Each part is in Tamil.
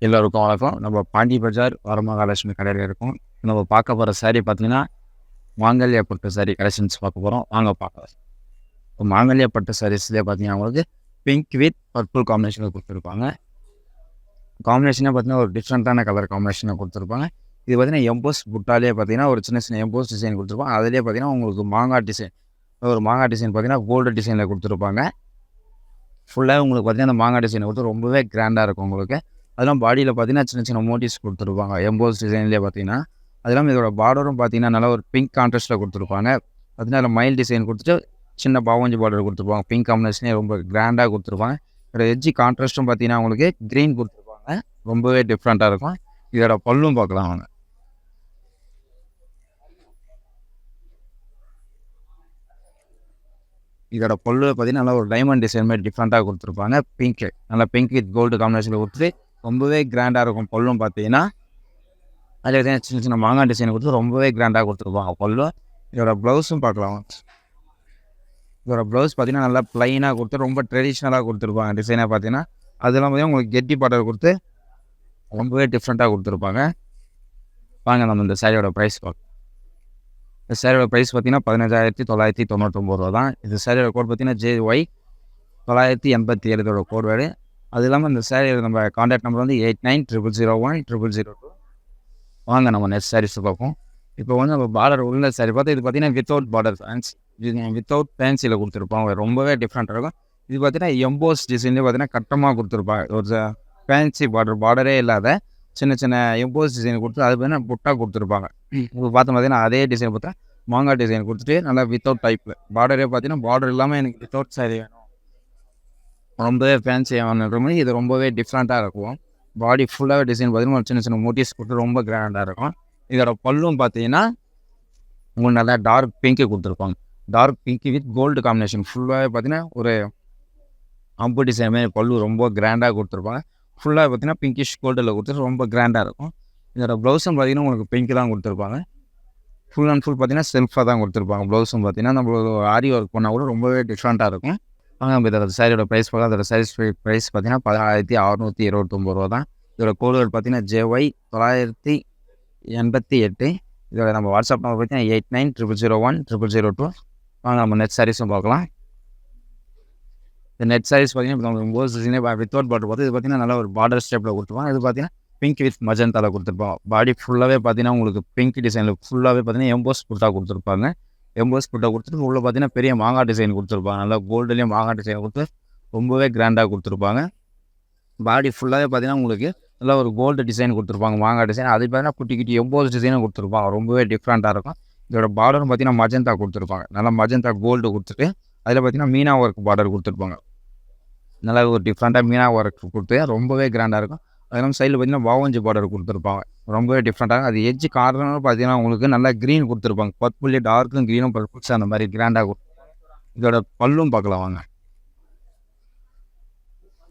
எல்லோருக்கும் வணக்கம். நம்ம பாண்டி பஜார் வரமகாலட்சுமி கடையில் இருக்கோம். நம்ம பார்க்க போகிற saree பார்த்தீங்கன்னா, மாங்கல்ய பட்டு saree கலெக்ஷன்ஸ் பார்க்க போகிறோம். வாங்க பார்க்கலாம். இப்போ மாங்கல்ய பட்டு சாரீஸ்லேயே பார்த்தீங்கன்னா, உங்களுக்கு பிங்க் வித் பர்பிள் காம்பினேஷனில் கொடுத்துருப்பாங்க. காம்பினேஷனே பார்த்தீங்கன்னா, ஒரு டிஃப்ரெண்ட்டான கலர் காம்பினேஷனில் கொடுத்துருப்பாங்க. இது பார்த்தீங்கன்னா, எம்போஸ் புட்டாலே பார்த்தீங்கன்னா, ஒரு சின்ன சின்ன எம்போஸ் டிசைன் கொடுத்துருப்பாங்க. அதிலே பார்த்தீங்கன்னா, உங்களுக்கு மாங்காய் டிசைன் பார்த்தீங்கன்னா, கோல்டு டிசைனில் கொடுத்துருப்பாங்க. ஃபுல்லாக உங்களுக்கு பார்த்தீங்கன்னா, அந்த மாங்காய் டிசைனை கொடுத்து ரொம்பவே கிராண்டாக இருக்கும் உங்களுக்கு. அதெல்லாம் பாடியில் பார்த்தீங்கன்னா சின்ன சின்ன மோட்டிவ்ஸ் கொடுத்துருப்பாங்க எம்போஸ் டிசைன்லேயே பார்த்தீங்கன்னா. அது இல்லாமல் இதோட பார்டரும் பார்த்தீங்கன்னா நல்லா ஒரு பிங்க் கான்ட்ராஸ்ட்டில் கொடுத்துருப்பாங்க. அதனால மைல் டிசைன் கொடுத்துட்டு சின்ன பாவஞ்சி பார்டர் கொடுத்துருப்பாங்க. பிங்க் காம்பினேஷனே ரொம்ப கிராண்டாக கொடுத்துருப்பாங்க. இதோட எட்ஜி கான்ட்ராஸ்ட்டும் பார்த்தீங்கன்னா உங்களுக்கு க்ரீன் கொடுத்துருப்பாங்க. ரொம்பவே டிஃப்ரெண்ட்டாக இருக்கும். இதோட பல்லும் பார்க்கலாம் வாங்க. இதோட பல்லு பார்த்தீங்கன்னா நல்லா ஒரு டைமண்ட் டிசைன் மாதிரி டிஃப்ரெண்ட்டாக கொடுத்துருப்பாங்க. பிங்க்கு நல்லா பிங்க் வித் கோல்டு காம்பினேஷனில் கொடுத்துட்டு ரொம்பவே கிராண்டாக இருக்கும். பல்லும் பார்த்தீங்கன்னா அதில் பார்த்தீங்கன்னா சின்ன சின்ன மாங்காய் டிசைன் கொடுத்து ரொம்பவே கிராண்டாக கொடுத்துருப்பாங்க பல்லு. இதோட ப்ளவுஸும் பார்க்கலாம். இதோட ப்ளவுஸ் பார்த்தீங்கன்னா நல்லா ப்ளைனாக கொடுத்து ரொம்ப ட்ரெடிஷ்னலாக கொடுத்துருப்பாங்க. டிசைனாக பார்த்தீங்கன்னா அதெல்லாம் பார்த்தீங்கன்னா உங்களுக்கு கெட்டி பார்டர் கொடுத்து ரொம்பவே டிஃப்ரெண்ட்டாக கொடுத்துருப்பாங்க. வாங்க நம்ம இந்த சாரியோட ப்ரைஸ் பார்க்கலாம். இந்த சாரியோட ப்ரைஸ் பார்த்தீங்கன்னா 15,999 ரூபா தான். இந்த சாரியோட கோட் பார்த்தீங்கன்னா JY 987 இதோட கோட் வேறு. அது இல்லாமல் இந்த சாரியோட நம்ம கான்டாக்ட் நம்பர் வந்து 8900010002. வாங்க நம்ம நெக்ஸ்ட் சாரீஸ் பார்ப்போம். இப்போ வந்து நம்ம பார்டர் உள்ள சாரி பார்த்தா இது பார்த்தீங்கன்னா வித்தவுட் பார்டர் ஃபேன்ஸ், வித்தவுட் ஃபேன்சியில் கொடுத்துருப்பாங்க. ரொம்பவே டிஃப்ரெண்ட்டாக இருக்கும். இது பார்த்தீங்கன்னா எம்போஸ் டிசைன்லேயே பார்த்தீங்கன்னா கட்டமாக கொடுத்துருப்பாங்க. ஒரு ஃபேன்சி பார்டரே இல்லாத சின்ன சின்ன எம்போஸ் டிசைன் கொடுத்து அது பார்த்தீங்கன்னா புட்டா கொடுத்துருப்பாங்க. உங்களுக்கு பார்த்து பார்த்தீங்கன்னா அதே டிசைன் பார்த்தா மாங்காய் டிசைன் கொடுத்துட்டு நல்லா வித்தவுட் டைப்பில் பார்டரே பார்த்தீங்கன்னா பார்டர் இல்லாமல் எனக்கு வித்தவுட் சாரி வேணும், ரொம்பவே ஃபேன்சியாக வேணுன்ற மாதிரி இது ரொம்பவே டிஃப்ரெண்ட்டாக இருக்கும். பாடி ஃபுல்லாகவே டிசைன் பார்த்தீங்கன்னா சின்ன சின்ன மோட்டிவ்ஸ் கொடுத்து ரொம்ப கிராண்டாக இருக்கும். இதோட பல்லும் பார்த்தீங்கன்னா உங்களுக்கு நல்லா டார்க் பிங்க்கு கொடுத்துருப்பாங்க. Dark pink with gold combination ஃபுல்லாகவே பார்த்தீங்கன்னா ஒரு அம்பு டிசைன் மாதிரி பல்லு ரொம்ப கிராண்டாக கொடுத்துருப்பாங்க. ஃபுல்லாக பார்த்தீங்கன்னா பிங்கிஷ் கோல்டில் கொடுத்துட்டு ரொம்ப கிராண்டாக இருக்கும். இதோட ப்ளவுஸும் பார்த்தீங்கன்னா உங்களுக்கு பிங்க் தான் கொடுத்துருப்பாங்க. ஃபுல் அண்ட் ஃபுல் பார்த்தீங்கன்னா செல்ஃபாக தான் கொடுத்துருப்பாங்க. ப்ளவுஸும் பார்த்தீங்கன்னா நம்ம ஆரி ஒர்க் பண்ணால் கூட ரொம்பவே டிஃப்ரெண்ட்டாக இருக்கும். ஆனால் நம்ம இதோட சாரியோட ப்ரைஸ் பார்க்கலாம். அதோட சாரீஸ் ப்ரைஸ் பார்த்தீங்கன்னா 16,629 ரூபா தான். இதோட கோடு பார்த்தீங்கன்னா JY 988. இதோட நம்ம வாட்ஸ்அப் நம்பர் பார்த்தீங்கன்னா 8900010002. வாங்க நம்ம நெட் சாரீஸும் பார்க்கலாம். இந்த நெட் சாரீஸ் பார்த்தீங்கன்னா வித்தவுட் பார்டர் பார்த்து இது பார்த்தீங்கன்னா நல்லா ஒரு பார்டர் ஸ்டெப்பில் கொடுத்துருப்பாங்க. இது பார்த்தீங்கன்னா பிங்க் வித் மஜந்தாவில் கொடுத்துருப்பாங்க. பாடி ஃபுல்லாகவே பார்த்தீங்கன்னா உங்களுக்கு பிங்க் டிசைனில் ஃபுல்லாகவே பார்த்தீங்கன்னா எம்போஸ் புட்டா கொடுத்துருப்பாங்க. எம்போஸ் புட்டா கொடுத்துட்டு உள்ளே பார்த்தீங்கன்னா பெரிய மாங்காய் டிசைன் கொடுத்துருப்பாங்க. நல்லா கோல்டுலேயும் மாங்காய் டிசைன் கொடுத்து ரொம்பவே கிராண்டாக கொடுத்துருப்பாங்க. பாடி ஃபுல்லாகவே பார்த்தீங்கன்னா உங்களுக்கு நல்லா ஒரு கோல்டு டிசைன் கொடுத்துருப்பாங்க. மாங்காய் டிசைன் அது பார்த்தீங்கன்னா குட்டி குட்டி எம்போஸ் டிசைனும் கொடுத்துருப்பாங்க. ரொம்பவே டிஃப்ரெண்ட்டாக இருக்கும். இதோட பார்டரும் பார்த்தீங்கன்னா மஜந்தா கொடுத்துருப்பாங்க. நல்லா மஜந்தா கோல்டு கொடுத்துட்டு அதில் பார்த்தீங்கன்னா மீனா ஒர்க் பார்டர் கொடுத்துருப்பாங்க. நல்லா ஒரு டிஃப்ரெண்ட்டாக மீனா ஒர்க் கொடுத்து ரொம்பவே கிராண்டாக இருக்கும். அதெல்லாம் சைடில் பார்த்தீங்கன்னா பாவஞ்சி பார்டர் கொடுத்துருப்பாங்க. ரொம்பவே டிஃப்ரெண்ட்டாக அது எட்ஜ் கார்னரும் பார்த்தீங்கன்னா உங்களுக்கு நல்லா க்ரீன் கொடுத்துருப்பாங்க. பர்பிள் டார்க்கும் க்ரீனும் பர்பிள்ஸ் அந்த மாதிரி கிராண்டாக கொடுத்துருப்பாங்க. இதோட பல்லும் பார்க்கலாம் வாங்க.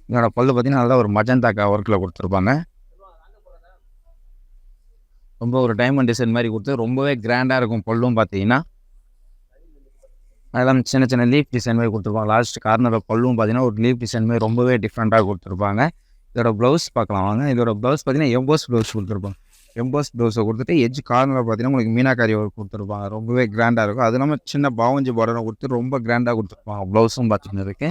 இதோட பல்லு பார்த்தீங்கன்னா நல்லா ஒரு மஜந்தா ஒர்க்கில் கொடுத்துருப்பாங்க. ரொம்ப ஒரு டைமண்ட் டிசைன் மாதிரி கொடுத்து ரொம்பவே கிராண்டாக இருக்கும். பல்லும் பார்த்தீங்கன்னா அதெல்லாம் சின்ன சின்ன லீஃப் டிசைன் மாதிரி கொடுத்துருப்பாங்க. லாஸ்ட் கார்னரில் பல்லும் பார்த்தீங்கன்னா ஒரு லீஃப் டிசைன் மாதிரி ரொம்பவே டிஃப்ரெண்ட்டாக கொடுத்துருப்பாங்க. இதோட ப்ளவுஸ் பார்க்கலாம் வாங்க. இதோட ப்ளவுஸ் பார்த்தீங்கன்னா எம்போஸ் ப்ளவுஸ் கொடுத்துருப்பாங்க. எம்போஸ் ப்ளவுஸை கொடுத்துட்டு எட்ஜ் கார்னரில் பார்த்தீங்கன்னா உங்களுக்கு மீனாக்காரி ஒர்க் கொடுத்துருப்பாங்க. ரொம்பவே கிராண்டாக இருக்கும். அது இல்லாமல் சின்ன பாவஞ்சி பார்டரை கொடுத்து ரொம்ப கிராண்டாக கொடுத்துருப்பாங்க. ப்ளவுஸும் பார்த்தீங்கன்னா இருக்குது.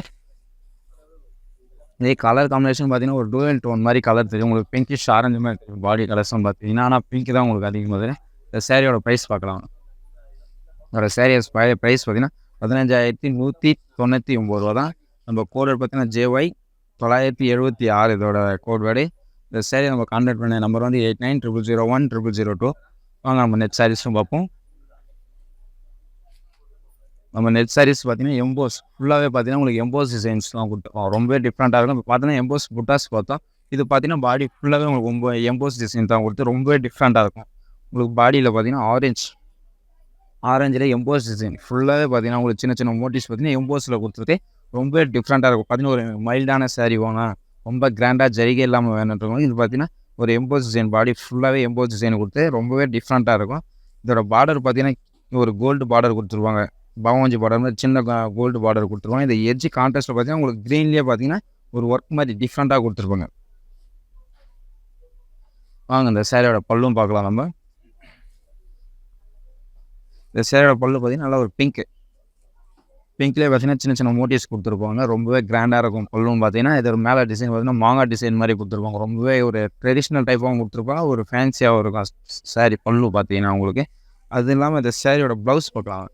இதே கலர் காம்பினேஷன் பார்த்தீங்கன்னா ஒரு டூயல் டோன் மாதிரி கலர் தெரியும். உங்களுக்கு பிங்கிஷ் ஆரஞ்சு மாதிரி தெரியும் பாடி கலர்ஸும் பார்த்தீங்கன்னா. ஆனால் பிங்க் தான் உங்களுக்கு அதிகமாக. இந்த சேரீயோட ப்ரைஸ் பார்க்கலாம். அதோட சேரீஸ் ப்ரைஸ் பார்த்தீங்கன்னா 15,199 ரூபா தான். நம்ம கோடு பார்த்தீங்கன்னா JY 976 இதோட கோட் வேர்டு. இந்த சேரீ நம்ம கான்டாக்ட் பண்ண நம்பர் வந்து 8900010002. வாங்க நம்ம நெட் சாரீஸும் பார்ப்போம். நம்ம நெட் சாரீஸ் பார்த்தீங்கன்னா எம்போஸ் ஃபுல்லாகவே பார்த்தீங்கன்னா உங்களுக்கு எம்போஸ் டிசைன்ஸ்லாம் கொடுத்துருக்கோம். ரொம்பவே டிஃப்ரெண்ட்டாக இருக்கும். இப்போ பார்த்தீங்கன்னா எம்போஸ் புட்டாஸ் பார்த்தோம். இது பார்த்தீங்கன்னா பாடி ஃபுல்லாகவே உங்களுக்கு ரொம்ப எம்போஸ் டிசைன் தான் கொடுத்து ரொம்பவே டிஃப்ரெண்ட்டாக இருக்கும். உங்களுக்கு பாடியில் பார்த்தீங்கன்னா ஆரஞ்சில் எம்போஸ் டிசைன் ஃபுல்லாகவே பார்த்தீங்கன்னா உங்களுக்கு சின்ன சின்ன மோட்டிவ்ஸ் பார்த்தீங்கன்னா எம்போஸில் கொடுத்துட்டு ரொம்பவே டிஃப்ரெண்ட்டாக இருக்கும். பார்த்தீங்கன்னா ஒரு மைல்டான சாரீ வாங்க, ரொம்ப கிராண்டாக ஜரிகை இல்லாமல் வேணுன்றவங்க இது பார்த்தீங்கன்னா ஒரு எம்போஸ் டிசைன் பாடி ஃபுல்லாகவே எம்போஸ் டிசைன் கொடுத்து ரொம்பவே டிஃப்ரெண்ட்டாக இருக்கும். இதோட பார்டர் பார்த்தீங்கன்னா ஒரு கோல்டு பார்டர் கொடுத்துருவாங்க. பாவஞ்சி பார்டர் மாதிரி சின்ன கோல்டு பார்டர் கொடுத்துருவாங்க. இந்த எட்ஜ் கான்ட்ராஸ்ட்டில் பார்த்தீங்கன்னா உங்களுக்கு க்ரீன்லேயே பார்த்தீங்கன்னா ஒரு ஒர்க் மாதிரி டிஃப்ரெண்ட்டாக கொடுத்துருப்பாங்க. வாங்க இந்த சேரீயோட பல்லும் பார்க்கலாம் நம்ம. இந்த சேரீயோட பல்லு பார்த்தீங்கன்னா நல்லா ஒரு பிங்க்லேயே பார்த்தீங்கன்னா சின்ன சின்ன மோட்டிவ்ஸ் கொடுத்துருப்பாங்க. ரொம்பவே கிராண்டாக இருக்கும். பல்லும் பார்த்தீங்கன்னா இது மேலே டிசைன் பார்த்தீங்கன்னா மாங்காய் டிசைன் மாதிரி கொடுத்துருப்பாங்க. ரொம்பவே ஒரு ட்ரெடிஷ்னல் டைப்பாகவும் கொடுத்துருப்பாங்க. ஒரு ஃபேன்சியாகவும் இருக்கும் சேரீ பல்லு பார்த்தீங்கன்னா உங்களுக்கு. அது இல்லாமல் இந்த சேரீயோட ப்ளவுஸ் பார்க்கலாம்.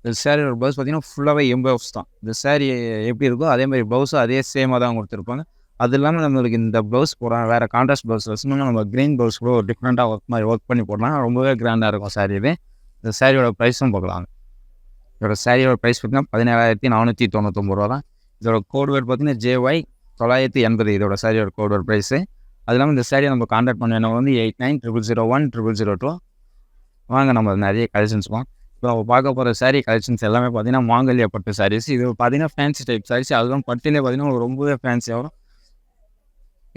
இந்த சேரீயோட ப்ளவுஸ் பார்த்தீங்கன்னா ஃபுல்லாகவே எம்போஸ் தான். இந்த சேரீ எப்படி இருக்கோ அதே மாதிரி ப்ளவுஸும் அதே சேமாக தான் கொடுத்துருப்பாங்க. அது இல்லாமல் நம்மளுக்கு இந்த ப்ளவுஸ் போடலாம், வேறு கான்ட்ராஸ்ட் ப்ளவுஸ் வச்சுன்னா நம்ம க்ரீன் ப்ளவுஸ் கூட ஒரு டிஃப்ரெண்ட்டாக ஒர்க் பண்ணி போடலாம். ரொம்பவே கிராண்டாக இருக்கும் சேரீவே. இந்த சேரீயோட ப்ரைஸும் பார்க்கலாம். இதோட சேரீயோட ப்ரைஸ் பார்த்தீங்கன்னா 17,499 தான். இதோட கோட் வேர்ட் பார்த்தீங்கன்னா JY 980 இதோட சேரீயோட கோட் வேர்ட் ப்ரைஸு. அது இல்லாமல் இந்த சேரீயை நம்ம கான்டாக்ட் பண்ண என்ன வந்து 8900010002. வாங்க நம்ம நிறைய கலெக்ஷன்ஸ் இப்போ நம்ம பார்க்க போகிற சேரீ கலெக்ஷன்ஸ் எல்லாமே பார்த்தீங்கன்னா மாங்கல்யா பட்டு சாரீஸ். இது பார்த்தீங்கன்னா ஃபேன்சி டைப் சாரீஸ். அதுவும் பட்டிலே பார்த்தீங்கன்னா ரொம்பவே ஃபேன்சியாக வரும்.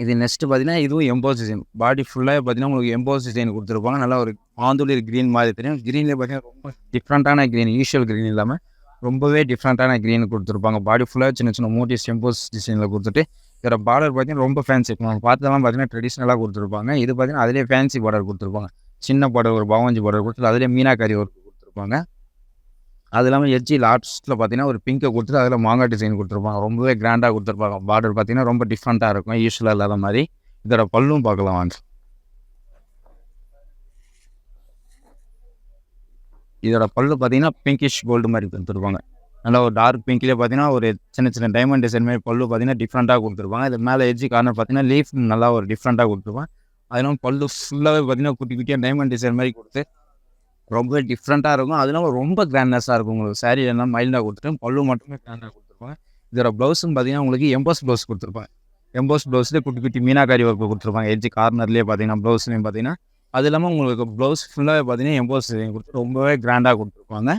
இது நெக்ஸ்ட்டு பார்த்தீங்கன்னா இதுவும் எம்போஸ் டிசைன். பாடி ஃபுல்லாக பார்த்தீங்கன்னா உங்களுக்கு எம்போஸ் டிசைன் கொடுத்துருப்பாங்க. நல்லா ஒரு ஆந்துளிர் க்ரீன் மாதிரி தெரியும். க்ரீன்லேயே பார்த்தீங்கன்னா ரொம்ப டிஃப்ரெண்ட்டான க்ரீன், யூஷுவல் க்ரீன் இல்லாமல் ரொம்பவே டிஃப்ரெண்ட்டான க்ரீன் கொடுத்துருப்பாங்க. பாடி ஃபுல்லாக சின்ன சின்ன மோட்டிவ்ஸ் எம்போஸ் டிசைனில் கொடுத்துட்டு இதோட பார்டர் பார்த்தீங்கன்னா ரொம்ப ஃபேன்சி. இப்போ நம்ம பார்த்ததெல்லாம் பார்த்தீங்கன்னா ட்ரெடிஷ்னலாக கொடுத்துருப்பாங்க. இது பார்த்தீங்கன்னா அதிலே ஃபேன்சி பார்டர் கொடுத்துருப்பாங்க. சின்ன பார்டர் ஒரு பாவஞ்சி பார்டர் கொடுத்துட்டு அதிலே மீனாக்காரி ஒர்க் கொடுத்துருப்பாங்க. அது இல்லாமல் எட்ஜி லாஸ்ட்டில் பார்த்தீங்கன்னா ஒரு பிங்கை கொடுத்துட்டு அதில் மாங்காய் டிசைன் கொடுத்துருப்பாங்க. ரொம்பவே கிராண்டாக கொடுத்துருப்பாங்க. பார்டர் பார்த்தீங்கன்னா ரொம்ப டிஃப்ரெண்ட்டாக இருக்கும், யூஸ்வலாக இல்லாத மாதிரி. இதோட பல்லும் பார்க்கலாம் வாங்க. இதோட பல்லு பார்த்தீங்கன்னா பிங்கிஷ் கோல்டு மாதிரி கொடுத்துருப்பாங்க. நல்லா ஒரு டார்க் பிங்க்லேயே பார்த்தீங்கன்னா ஒரு சின்ன சின்ன டைமண்ட் டிசைன் மாதிரி பல்லு பார்த்தீங்கன்னா டிஃப்ரெண்ட்டாக கொடுத்துருப்பாங்க. இது மேலே எட்ஜி கார்னர் பார்த்தீங்கன்னா லீஃப் நல்லா ஒரு டிஃப்ரெண்ட்டாக கொடுத்துருப்பாங்க. அது இல்லாமல் பல்லு ஃபுல்லாகவே பார்த்தீங்கன்னா குட்டி குட்டியாக டைமண்ட் டிசைன் மாதிரி கொடுத்து ரொம்ப டிஃப்ரெண்ட்டாக இருக்கும். அது இல்லாமல் ரொம்ப கிராண்ட்னஸாக இருக்கும். உங்களுக்கு சாரீ எல்லாம் மைல்டாக கொடுத்துட்டு பல்லு மட்டுமே கிராண்டாக கொடுத்துருப்பாங்க. இதோட ப்ளவுஸும் பார்த்தீங்கன்னா உங்களுக்கு எம்போஸ் ப்ளவுஸ் கொடுத்துருப்பாங்க. எம்போஸ் ப்ளவுஸ்லேயே குட்டி குட்டி மீனாக்காரி ஒர்க்கு கொடுத்துருப்பாங்க. எட்ஜி கார்னர்லேயே பார்த்தீங்கன்னா ப்ளவுஸ்லேயும் பார்த்தீங்கன்னா அது இல்லாமல் உங்களுக்கு ப்ளவுஸ் ஃபுல்லாகவே பார்த்தீங்கன்னா எம்போஸ் டிசைன் கொடுத்து ரொம்பவே கிராண்டாக கொடுத்துருப்பாங்க.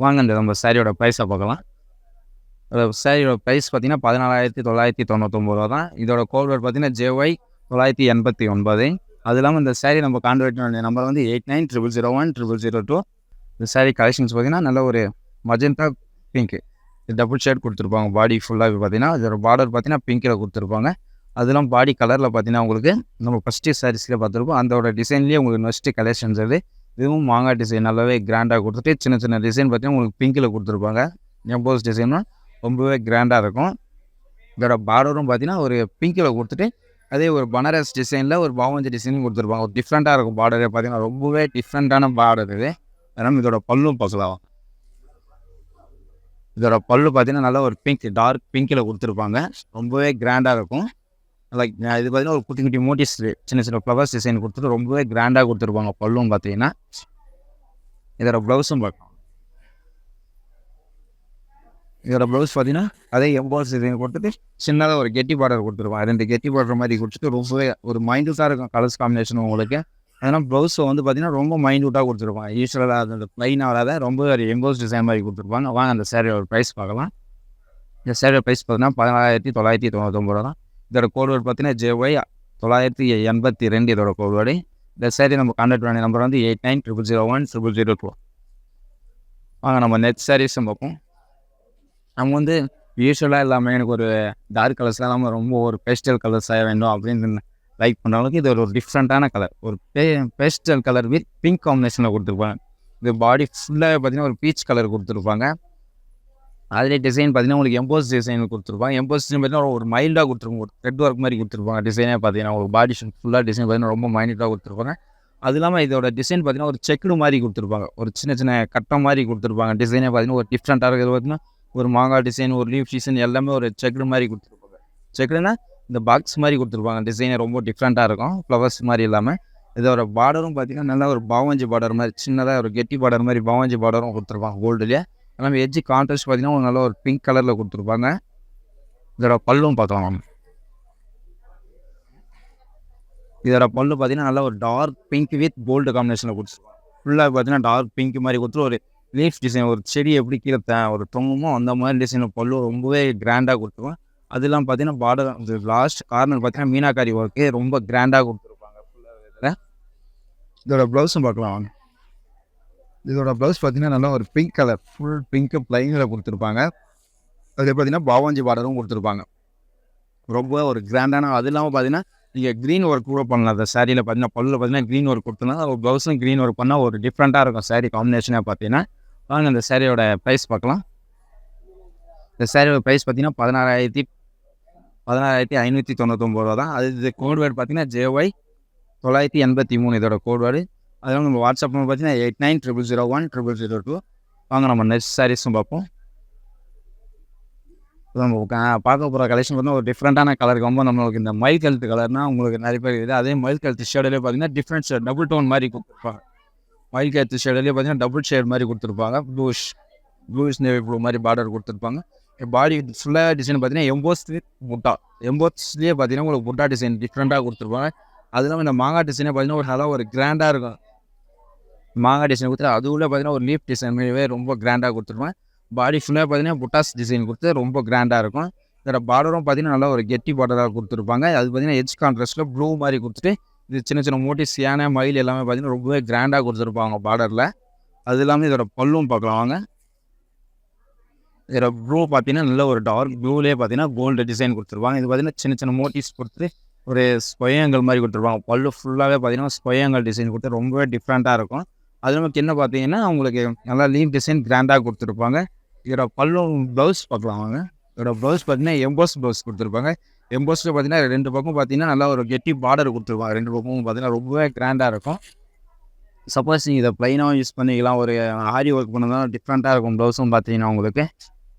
வாங்க இந்த நம்ம சாரியோட ப்ரைஸை பார்க்கலாம். சாரியோட ப்ரைஸ் பார்த்தீங்கன்னா 14,999 தான். இதோட கோட் வேர்ட் பார்த்தீங்கன்னா JY 989. அது இல்லாமல் இந்த சாரீ நம்ம கான்டாக்ட் பண்ண நம்பர் வந்து 8900010002. இந்த சாரீ கலெக்ஷன்ஸ் பார்த்தீங்கன்னா நல்ல ஒரு மஜெண்டா பிங்க்கு டபுள் ஷேட் கொடுத்துருப்பாங்க. பாடி ஃபுல்லாக பார்த்தீங்கன்னா இதோட பார்டர் பார்த்தீங்கன்னா பிங்க்கில் கொடுத்துருப்பாங்க. அதெல்லாம் பாடி கலரில் பார்த்தீங்கன்னா உங்களுக்கு நம்ம ஃபஸ்ட்டு சாரீஸில் பார்த்துருப்போம். அதோட டிசைன்லேயே உங்களுக்கு நெக்ஸ்ட்டு கலெக்ஷன்ஸ் அது. இதுவும் மாங்காய் டிசைன் நல்லாவே கிராண்டாக கொடுத்துட்டு சின்ன சின்ன டிசைன் பார்த்தீங்கன்னா உங்களுக்கு பிங்க்கில் கொடுத்துருப்பாங்க. எம்போஸ் டிசைனும் ரொம்பவே கிராண்டாக இருக்கும். இதோட பார்டரும் பார்த்தீங்கன்னா ஒரு பிங்க்கில் கொடுத்துட்டு அதே ஒரு பனாரஸ் டிசைனில் ஒரு பாவஞ்சி டிசைனும் கொடுத்துருப்பாங்க. ஒரு டிஃப்ரெண்ட்டாக இருக்கும் பார்டரே பார்த்தீங்கன்னா ரொம்பவே டிஃப்ரெண்ட்டான பார்டர் இது. அதனால் இதோட பல்லும் பார்க்கலாம். இதோட பல்லு பார்த்தீங்கன்னா நல்லா ஒரு பிங்க் டார்க் பிங்க்கில் கொடுத்துருப்பாங்க. ரொம்பவே கிராண்டாக இருக்கும். லைக் இது பார்த்தீங்கன்னா ஒரு குட்டி குட்டி மோட்டிவ்ஸ் சின்ன சின்ன ஃப்ளவர்ஸ் டிசைன் கொடுத்துட்டு ரொம்பவே கிராண்டாக கொடுத்துருப்பாங்க. பல்லும் பார்த்தீங்கன்னா இதோட ப்ளவுஸும் பார்க்கலாம். இதோட ப்ளவுஸ் பார்த்தீங்கன்னா அதே எம்போஸ் டிசைன் கொடுத்துட்டு சின்னதாக ஒரு கெட்டி பார்டர் கொடுத்துருப்பாங்க. 2 கெட்டி பார்டர் மாதிரி கொடுத்துட்டு ரொம்பவே ஒரு மைண்ட்யூட்டாக இருக்கும் கலர்ஸ் காம்பினேஷன் உங்களுக்கு. அதனால் ப்ளவுஸை வந்து பார்த்தீங்கன்னா ரொம்ப மைண்ட்யூட்டாக கொடுத்துருப்பாங்க. யூஸ்வலாக அந்த ப்ளைனாக வராத ரொம்ப ஒரு எம்போஸ் டிசைன் மாதிரி கொடுத்துருப்பாங்க. வாங்க அந்த சேரீயோட ப்ரைஸ் பார்க்கலாம். இந்த சேரீயோட ப்ரைஸ் பார்த்தீங்கன்னா 14,999 தான். இதோட கோட் வேர்ட் பார்த்தீங்கன்னா JY 982 இதோட கோட் வேர்டு. இந்த சேரீ நம்ம கான்டாக்ட் பண்ண நம்பர் வந்து 8900010002. வாங்க நம்ம நெக்ஸ்ட் சாரீஸும் பார்ப்போம். நம்ம வந்து யூஸ்வலாக இல்லாமல் எனக்கு ஒரு டார்க் கலர்ஸ்லாம் இல்லாமல் ரொம்ப ஒரு பேஸ்டல் கலர்ஸாக வேண்டும் அப்படின்னு லைக் பண்ணுறவங்களுக்கு இது ஒரு டிஃப்ரெண்ட்டான கலர். ஒரு பேஸ்டல் கலர் வித் பிங்க் காம்பினேஷனில் கொடுத்துருப்பாங்க. இது பாடி ஃபுல்லாக பார்த்தீங்கன்னா ஒரு பீச் கலர் கொடுத்துருப்பாங்க. அதிலே டிசைன் பார்த்தீங்கன்னா உங்களுக்கு எம்போஸ் டிசைன் கொடுத்துருப்பாங்க. எம்போஸ் டிசைன் பார்த்தீங்கன்னா ஒரு மைல்டாக கொடுத்துருப்பாங்க. ஒரு த்ரெட் ஒர்க் மாதிரி கொடுத்துருப்பாங்க. டிசைனே பார்த்தீங்கன்னா உங்களுக்கு பாடி ஃபுல்லாக டிசைன் பார்த்தீங்கன்னா ரொம்ப மைல்டாக கொடுத்துருப்பாங்க. அது இல்லாமல் இதோட டிசைன் பார்த்தீங்கன்னா ஒரு செக்குடு மாதிரி கொடுத்துருப்பாங்க. ஒரு சின்ன சின்ன கட்டம் மாதிரி கொடுத்துருப்பாங்க. டிசைனே பார்த்தீங்கன்னா ஒரு டிஃப்ரெண்ட்டாக இருக்கிறது பார்த்தீங்கன்னா ஒரு மாங்காய் டிசைன் ஒரு லீஃப் டிசைன் எல்லாமே ஒரு செக்குடு மாதிரி கொடுத்துருப்பாங்க. செக்குடுனா இந்த பாக்ஸ் மாதிரி கொடுத்துருப்பாங்க. டிசைனே ரொம்ப டிஃப்ரெண்ட்டாக இருக்கும், ஃப்ளவர்ஸ் மாதிரி இல்லாமல். இதோட பார்டரும் பார்த்தீங்கன்னா நல்லா ஒரு பாவஞ்சி பார்டர் மாதிரி சின்னதாக ஒரு கெட்டி பார்டர் மாதிரி பாவஞ்சி பார்டரும் கொடுத்துருப்பாங்க கோல்டுலேயே. எல்லாமே எட்ஜி கான்ட்ராஸ்ட் பார்த்தீங்கன்னா ஒரு நல்ல ஒரு பிங்க் கலரில் கொடுத்துருப்பாங்க. இதோட பல்லும் பார்க்கலாம். இதோட பல்லு பார்த்தீங்கன்னா நல்லா ஒரு டார்க் பிங்க் வித் கோல்டு காம்பினேஷனில் கொடுத்துருப்பாங்க. ஃபுல்லாக பார்த்தீங்கன்னா டார்க் பிங்க் மாதிரி கொடுத்துட்டு ஒரு லீஃப் டிசைன் ஒரு செடி எப்படி கீழே ஒரு தொங்குமோ அந்த மாதிரி டிசைனில் பல்லு ரொம்பவே கிராண்டாக கொடுத்துருவோம். அதெல்லாம் பார்த்தீங்கன்னா பார்டர் லாஸ்ட் கார்னர் பார்த்தீங்கன்னா மீனாக்காரி ஒர்க்கு ரொம்ப கிராண்டாக கொடுத்துருப்பாங்க ஃபுல்லாக இதில். இதோட ப்ளவுஸும் பார்க்கலாம் வாங்க. இதோட ப்ளவுஸ் பார்த்தீங்கன்னா நல்லா ஒரு பிங்க் கலர் ஃபுல் பிங்க்கு ப்ளைனில் கொடுத்துருப்பாங்க. அது பார்த்தீங்கன்னா பாவாஞ்சி பார்டரும் கொடுத்துருப்பாங்க. ரொம்ப ஒரு கிராண்டான. அது இல்லாமல் பார்த்தீங்கன்னா நீங்கள் க்ரீன் ஒர்க் கூட பண்ணலாம். அந்த சாரியில் பார்த்தீங்கன்னா பல்லில் பார்த்தீங்கன்னா க்ரீன் ஒர்க் கொடுத்தோம்னா ஒரு ப்ளவுஸும் க்ரீன் ஒர்க் பண்ணால் ஒரு டிஃப்ரெண்ட்டாக இருக்கும் சாரீ காம்பினேஷனாக பார்த்தீங்கன்னா. வாங்க அந்த சாரியோட ப்ரைஸ் பார்க்கலாம். இந்த சாரியோட ப்ரைஸ் பார்த்தீங்கன்னா 16,599 தான். அது இது கோட் வேர்டு பார்த்தீங்கன்னா JY 983 இதோட கோட் வேர்டு. அதெல்லாம் நம்ம வாட்ஸ்அப் நம்பர் பார்த்தீங்கன்னா 8900010002. வாங்க நம்ம நெக்ஸ்ட் சாரீஸும் பார்ப்போம். நம்ம பார்க்க போகிற கலெக்ஷன் பார்த்தீங்கன்னா ஒரு டிஃப்ரெண்ட்டான கலர் காம்போ. நம்மளுக்கு இந்த மயில் கழுத்து கலர்னால் உங்களுக்கு நிறைய பேர் இருக்குது. அதே மயில் கழுத்து ஷேடிலே பார்த்தீங்கன்னா டிஃப்ரெண்ட் ஷேட் டபுள் டோன் மாதிரி கொடுத்துருப்பாங்க. மயில் கழுத்து ஷேடிலே பார்த்தீங்கன்னா டபுள் ஷேட் மாதிரி கொடுத்துருப்பாங்க. ப்ளூஷ் நேவி ப்ளூ மாதிரி பார்டர் கொடுத்துருப்பாங்க. பாடி ஃபுல்லாக டிசைன் பார்த்தீங்கன்னா எம்போஸ்லேயே பார்த்தீங்கன்னா உங்களுக்கு புட்டா டிசைன் டிஃப்ரெண்ட்டாக கொடுத்துருப்பாங்க. அது இல்லாமல் இந்த மாங்காய் டிசைனே பார்த்தீங்கன்னா ஒரு நல்லா ஒரு கிராண்டாக இருக்கும். மாங்காய் டிசைன் கொடுத்து அது உள்ள பார்த்தீங்கன்னா ஒரு லீஃப் டிசைன் மாதிரியே ரொம்ப கிராண்டாக கொடுத்துருப்பேன். பாடி ஃபுல்லாக பார்த்தீங்கன்னா புட்டாஸ் டிசைன் கொடுத்து ரொம்ப கிராண்டாக இருக்கும். இதோட பார்டரும் பார்த்தீங்கன்னா நல்லா ஒரு கெட்டி பார்டராக கொடுத்துருப்பாங்க. அது பார்த்தீங்கன்னா எட்ஜ் கான்ட்ராஸ்ட்டில் ப்ளூ மாதிரி கொடுத்துட்டு இது சின்ன சின்ன மோட்டிவ்ஸ் யானை மயில் எல்லாமே பார்த்தீங்கன்னா ரொம்பவே கிராண்டாக கொடுத்துருப்பாங்க பார்டரில். அது இல்லாமல் இதோட பல்லும் பார்க்கலாம் வாங்க. இதோட ப்ளூ பார்த்தீங்கன்னா நல்ல ஒரு டார்க் ப்ளூலேயே பார்த்தீங்கன்னா கோல்டு டிசைன் கொடுத்துருப்பாங்க. இது பார்த்தீங்கன்னா சின்ன சின்ன மோட்டிவ்ஸ் கொடுத்து ஒரு ஸ்கொயங்கள் மாதிரி கொடுத்துருப்பாங்க. பல்லு ஃபுல்லாகவே பார்த்தீங்கன்னா ஸ்கொயங்கள் டிசைன் கொடுத்து ரொம்பவே டிஃப்ரெண்ட்டாக இருக்கும். அது நமக்கு என்ன பார்த்தீங்கன்னா உங்களுக்கு நல்லா லீவ் டிசைன் கிராண்டாக கொடுத்துருப்பாங்க. இதோட பல்லும் ப்ளவுஸ் பார்க்கலாம் வாங்க. இதோட ப்ளவுஸ் பார்த்தீங்கன்னா எம்போஸ் ப்ளவுஸ் கொடுத்துருப்பாங்க. எம்போஸில் பார்த்தீங்கன்னா 2 பக்கம் பார்த்தீங்கன்னா நல்லா ஒரு கெட்டி பார்டர் கொடுத்துருப்பாங்க. 2 பக்கமும் பார்த்தீங்கன்னா ரொம்பவே கிராண்டாக இருக்கும். சப்போஸ் நீங்கள் இதை ப்ளைனாகவும் யூஸ் பண்ணிக்கலாம். ஒரு ஆரி ஒர்க் பண்ணதான் டிஃப்ரெண்ட்டாக இருக்கும் ப்ளவுஸும் பார்த்தீங்கன்னா உங்களுக்கு.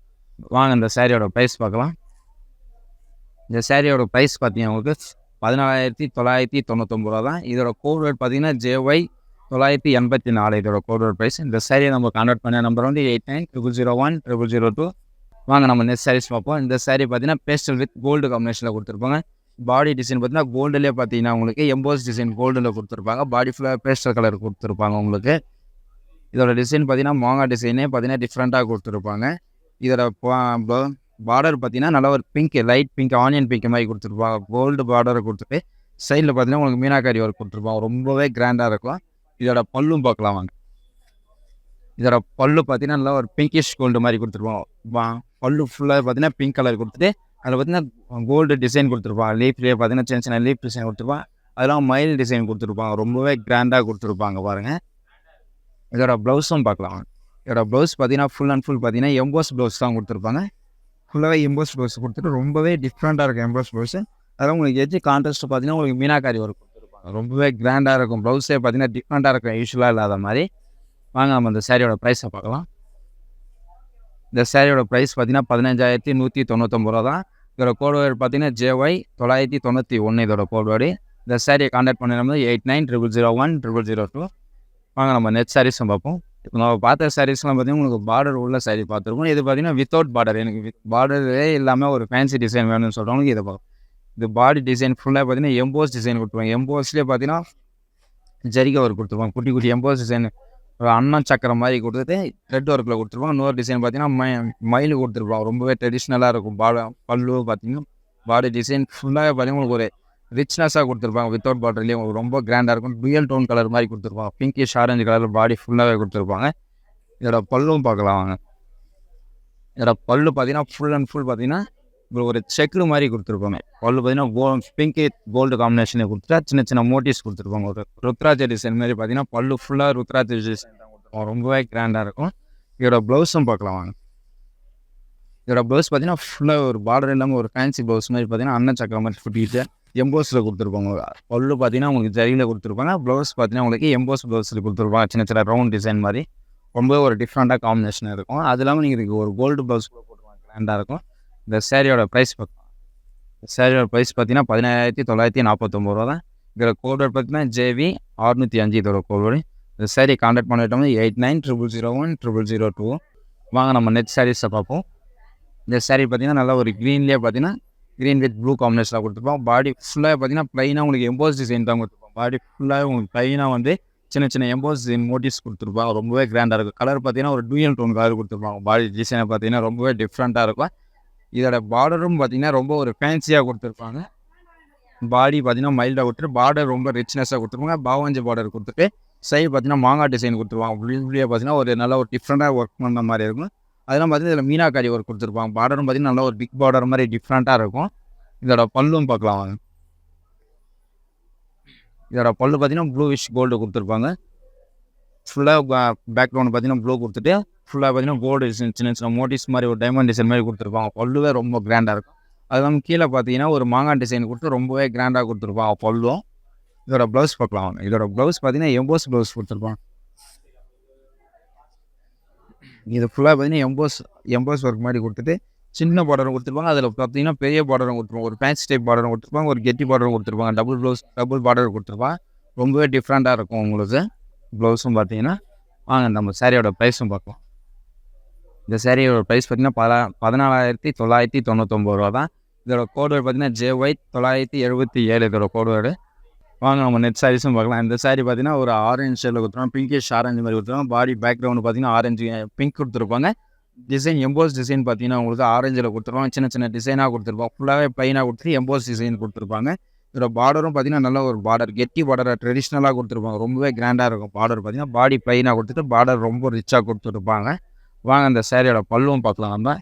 வாங்க இந்த சாரியோட ப்ரைஸ் பார்க்கலாம். இந்த சாரியோட ப்ரைஸ் பார்த்தீங்கன்னா உங்களுக்கு 14,999 தான். இதோட கோட் வேர்ட் பார்த்தீங்கன்னா JY 984 இதோட கோட் வேர்ட் ப்ரைஸ். இந்த சாரியை நம்ம கான்டாக்ட் பண்ண நம்பர் வந்து 8900010002. வாங்க நம்ம நெக்ஸ்ட் சாரீஸ் பார்ப்போம். இந்த சாரீ பார்த்தீங்கன்னா பேஸ்டல் வித் கோல்டு காம்பினேஷனில் கொடுத்துருப்பாங்க. பாடி டிசைன் பார்த்தீங்கன்னா கோல்டுலேயே பார்த்தீங்கன்னா உங்களுக்கு எம்போஸ் டிசைன் கோல்டில் கொடுத்துருப்பாங்க. பாடி ஃபுல்லாக பேஸ்டல் கலர் கொடுத்துருப்பாங்க உங்களுக்கு. இதோட டிசைன் பார்த்தீங்கன்னா மாங்காய் டிசைனே பார்த்தீங்கன்னா டிஃப்ரெண்ட்டாக கொடுத்துருப்பாங்க. இதோட பார்டர் பார்த்தீங்கன்னா நல்லா ஒரு pink light pink onion pink மாதிரி கொடுத்துருப்பாங்க. கோல்டு பார்டரை கொடுத்துட்டு சைடில் பார்த்தீங்கன்னா உங்களுக்கு மீனாக்காரி ஒர்க் கொடுத்துருப்பாங்க. ரொம்பவே கிராண்டாக இருக்கும். இதோட பல்லும் பார்க்கலாம் வாங்க. இதோட பல்லு பார்த்தீங்கன்னா நல்லா ஒரு பிங்கிஷ் கோல்டு மாதிரி கொடுத்துருப்பாங்க. பல்லு ஃபுல்லாக பார்த்தீங்கன்னா பிங்க் கலர் கொடுத்துட்டு அதில் பார்த்தீங்கன்னா கோல்டு டிசைன் கொடுத்துருப்பாங்க. லீஃப்லேயே பார்த்தீங்கன்னா சின்ன சின்ன லீஃப் டிசைன் கொடுத்துருப்பாங்க. அதெல்லாம் மயில் டிசைன் கொடுத்துருப்பாங்க. ரொம்பவே கிராண்டாக கொடுத்துருப்பாங்க பாருங்கள். இதோட ப்ளவுஸும் பார்க்கலாம். இதோட ப்ளவுஸ் பார்த்தீங்கன்னா ஃபுல் அண்ட் ஃபுல் பார்த்தீங்கன்னா எம்போஸ் ப்ளவுஸ் தான் கொடுத்துருப்பாங்க. ஃபுல்லாகவே எம்போஸ் ப்ளவுஸ் கொடுத்துட்டு ரொம்பவே டிஃப்ரெண்ட்டாக இருக்கும் எம்போஸ் ப்ளவுஸு. அதெல்லாம் உங்களுக்கு எஜ்ஜு கான்ட்ராஸ்ட்டு பார்த்தீங்கன்னா உங்களுக்கு மீனாக்காரி ஒர்க் கொடுத்துருப்பாங்க. ரொம்பவே கிராண்டாக இருக்கும். ப்ளவுஸே பார்த்தீங்கன்னா டிஃப்ரெண்ட்டாக இருக்கும் யூஸ்வலாக இல்லாத மாதிரி. வாங்க நம்ம இந்த சாரியோட ப்ரைஸை பார்க்கலாம். இந்த சாரியோட ப்ரைஸ் பார்த்தீங்கன்னா 15,199 தான். இதோட கோட் வேர்டு பார்த்தீங்கன்னா JY 991 இதோட கோட் வேர்டு. இந்த சாரியை கான்டாக்ட் பண்ண நம்பர் 8900010002. வாங்க நம்ம நெக்ஸ்ட் சாரீஸும் பார்ப்போம். இப்போ நம்ம பார்த்த சாரீஸ்லாம் பார்த்தீங்கன்னா உங்களுக்கு பார்டர் உள்ள சாரீ பார்த்துருக்கோம். இது பார்த்தீங்கன்னா வித்தவுட் பார்டர். எனக்கு பார்டரே இல்லாமல் ஒரு ஃபேன்சி டிசைன் வேணும்னு சொல்கிறவங்களுக்கு இதை பார்க்கும். இது பாடி டிசைன் ஃபுல்லாக பார்த்தீங்கன்னா எம்போஸ் டிசைன் கொடுத்துருவாங்க. எம்போஸ்லேயே பார்த்தீங்கன்னா ஜரிகை ஒர்க் கொடுத்துருவாங்க. குட்டி குட்டி எம்போஸ் டிசைன் ஒரு அண்ணன் சக்கரம் மாதிரி கொடுத்துட்டு த்ரெட் ஒர்க்கில் கொடுத்துருப்பாங்க. இன்னொரு டிசைன் பார்த்தீங்கன்னா மயில் கொடுத்துருப்பாங்க. ரொம்பவே ட்ரெடிஷ்னலாக இருக்கும். பல்லு பார்த்தீங்கன்னா பாடி டிசைன் ஃபுல்லாகவே பார்த்தீங்கன்னா உங்களுக்கு ஒரு ரிச்னஸாக கொடுத்துருப்பாங்க. வித்தவுட் பார்டர்லேயே உங்களுக்கு ரொம்ப கிராண்டாக இருக்கும். டுயல் டோன் கலர் மாதிரி கொடுத்துருப்பாங்க. பிங்கிஷ் ஆரஞ்சு கலர் பாடி ஃபுல்லாகவே கொடுத்துருப்பாங்க. இதோட பல்லும் பார்க்கலாம் வாங்க. இதோட பல்லு பார்த்தீங்கன்னா ஃபுல் அண்ட் ஃபுல் பார்த்தீங்கன்னா ஒரு செக்கு மாதிரி கொடுத்துருப்பாங்க. பல்லு பார்த்தீங்கன்னா பிங்க் கோல்டு காம்பினேஷனை கொடுத்துட்டா சின்ன சின்ன மோட்டிவ்ஸ் கொடுத்துருப்பாங்க. ஒரு ருத்ராஜ டிசைன் மாதிரி பார்த்தீங்கன்னா பல்லு ஃபுல்லாக ருத்ராஜ டிசைன் தான் கொடுத்துருப்பாங்க. ரொம்பவே கிராண்டாக இருக்கும். இதோட ப்ளவுஸும் பார்க்கலாம் வாங்க. இதோட ப்ளவுஸ் பார்த்தீங்கன்னா ஃபுல்லாக ஒரு பார்டர் இல்லாமல் ஒரு ஃபேன்சி ப்ளவுஸ் மாதிரி பார்த்தீங்கன்னா அண்ணன் சக்கரம் மாதிரி குட்டிட்டு எம்போஸில் கொடுத்துருப்பாங்க. பல்லு பார்த்தீங்கன்னா உங்களுக்கு ஜரியில் கொடுத்துருப்பாங்க. ப்ளவுஸ் பார்த்தீங்கன்னா உங்களுக்கு எம்போஸ் ப்ளவுஸில் கொடுத்துருப்பாங்க. சின்ன சின்ன ரவுண்ட் டிசைன் மாதிரி ரொம்ப ஒரு டிஃப்ரெண்ட்டாக காம்பினேஷன் இருக்கும். அது இல்லாமல் நீங்கள் இதுக்கு ஒரு கோல்டு ப்ளவுஸ் கூட போட்டுருவாங்க. கிராண்டாக இருக்கும். இந்த சாரியோட ப்ரைஸ் பார்க்கலாம். சாரியோட ப்ரைஸ் பார்த்தீங்கன்னா 15,949 தான். இதோட கோட் பார்த்தீங்கன்னா JV 605 இதோட கோடு. இந்த சாரி கான்டாக்ட் பண்ணிட்டோம்னா 8900010002. வாங்க நம்ம நெக்ஸ்ட் சாரீஸை பார்ப்போம். இந்த சாரீ பார்த்தீங்கன்னா நல்லா ஒரு க்ரீன்லேயே பார்த்தீங்கன்னா க்ரீன் வித் ப்ளூ காம்பினேஷனில் கொடுத்துருப்போம். பாடி ஃபுல்லாக பார்த்தீங்கன்னா ப்ளைனாக உங்களுக்கு எம்போஸ் டிசைன் தான் கொடுத்துருப்போம். பாடி ஃபுல்லாக உங்களுக்கு ப்ளைனாக வந்து சின்ன சின்ன எம்போஸ் டிசைன் மோட்டிவ்ஸ் கொடுத்துருப்பாங்க. ரொம்பவே கிராண்டாக இருக்கும். கலர் பார்த்தீங்கன்னா ஒரு டூயல் டோன் கலர் கொடுத்துருப்பாங்க. பாடி டிசைனை பார்த்தீங்கன்னா ரொம்பவே டிஃப்ரெண்ட்டாக இருக்கும். இதோட பார்டரும் பார்த்தீங்கன்னா ரொம்ப ஒரு ஃபேன்சியாக கொடுத்துருப்பாங்க. பாடி பார்த்தீங்கன்னா மைல்டாக கொடுத்துட்டு பார்டர் ரொம்ப ரிச்னஸாக கொடுத்துருப்பாங்க. பாவஞ்சி பார்டர் கொடுத்துட்டு சைடு பார்த்தீங்கன்னா மாங்காய் டிசைன் கொடுத்துருவாங்க. உள்ளே பார்த்தீங்கன்னா ஒரு நல்ல ஒரு டிஃப்ரெண்ட்டாக ஒர்க் பண்ண மாதிரி இருக்கும். அதெல்லாம் பார்த்தீங்கன்னா இதில் மீனாக்காரி ஒர்க் கொடுத்துருப்பாங்க. பார்டரும் பார்த்தீங்கன்னா நல்லா ஒரு பிக் பார்டர் மாதிரி டிஃப்ரெண்ட்டாக இருக்கும். இதோட பல்லும் பார்க்கலாம் வாங்க. இதோட பல்லு பார்த்தீங்கன்னா ப்ளூவிஷ் கோல்டு கொடுத்துருப்பாங்க. ஃபுல்லாக பேக்ரவுண்ட் பார்த்தீங்கன்னா ப்ளூ கொடுத்துட்டு ஃபுல்லாக பார்த்தீங்கன்னா கோல்டு டிசைன் சின்ன சின்ன மோட்டிவ்ஸ் மாதிரி ஒரு டைமண்ட் டிசைன் மாதிரி கொடுத்துருப்பாங்க. பல்லுவே ரொம்ப கிராண்டாக இருக்கும். அது இல்லாமல் கீழே பார்த்தீங்கன்னா ஒரு மாங்காய் டிசைன் கொடுத்து ரொம்பவே கிராண்டாக கொடுத்துருப்பாங்க பல்லும். இதோட ப்ளவுஸ் பார்க்கலாம். இதோட ப்ளவுஸ் பார்த்தீங்கன்னா எம்போஸ் ப்ளவுஸ் கொடுத்துருப்பாங்க. இது ஃபுல்லாக பார்த்தீங்கன்னா எம்போஸ் ஒர்க் மாதிரி கொடுத்துட்டு சின்ன பார்டரும் கொடுத்துருப்பாங்க. அதில் பார்த்தீங்கன்னா பெரிய பார்டரும் கொடுத்துருப்பாங்க. ஒரு பேட்ச் டைப் பார்டரும் கொடுத்துருப்பாங்க. ஒரு கெட்டி பார்டரும் கொடுத்துருப்பாங்க. டபுள் பார்டர் கொடுத்துருப்பாங்க. ரொம்பவே டிஃப்ரெண்ட்டாக இருக்கும் உங்களுக்கு ப்ளவுஸும் பார்த்தீங்கன்னா. வாங்க நம்ம சாரியோட ப்ரைஸும் பார்க்கலாம். இந்த சாரியோட ப்ரைஸ் பார்த்தீங்கன்னா 14,999 ரூபா தான். இதோட கோடு பார்த்தீங்கன்னா JY 977 இதோட கோடு. வாங்க நம்ம நெட் சாரீஸும் பார்க்கலாம். இந்த சாரீ பார்த்தீங்கன்னா ஒரு ஆரஞ்சு ஷேடில் கொடுத்துருவாங்க. பிங்கிஷ் ஆரஞ்சு மாதிரி கொடுத்துருவாங்க. பாடி பேக்ரவுண்டு பார்த்தீங்கன்னா ஆரஞ்சு பிங்க் கொடுத்துருப்பாங்க. டிசைன் எம்போஸ் டிசைன் பார்த்தீங்கன்னா உங்களுக்கு ஆரஞ்சில் கொடுத்துருவாங்க. சின்ன சின்ன டிசைனாக கொடுத்துருப்பாங்க. ஃபுல்லாகவே ப்ளைனாக கொடுத்துட்டு எம்போஸ் டிசைன் கொடுத்துருப்பாங்க. இதோட பார்டரும் பார்த்தீங்கன்னா நல்ல ஒரு பார்டர் கெட்டி பார்டரை ட்ரெடிஷ்னலாக கொடுத்துருப்பாங்க. ரொம்பவே கிராண்டாக இருக்கும் பார்டர் பார்த்தீங்கன்னா. பாடி ப்ளைனாக கொடுத்துட்டு பார்டர் ரொம்ப ரிச்சாக கொடுத்துருப்பாங்க. வாங்க இந்த சாரியோட பல்லுவும் பார்க்கலாம். நம்ம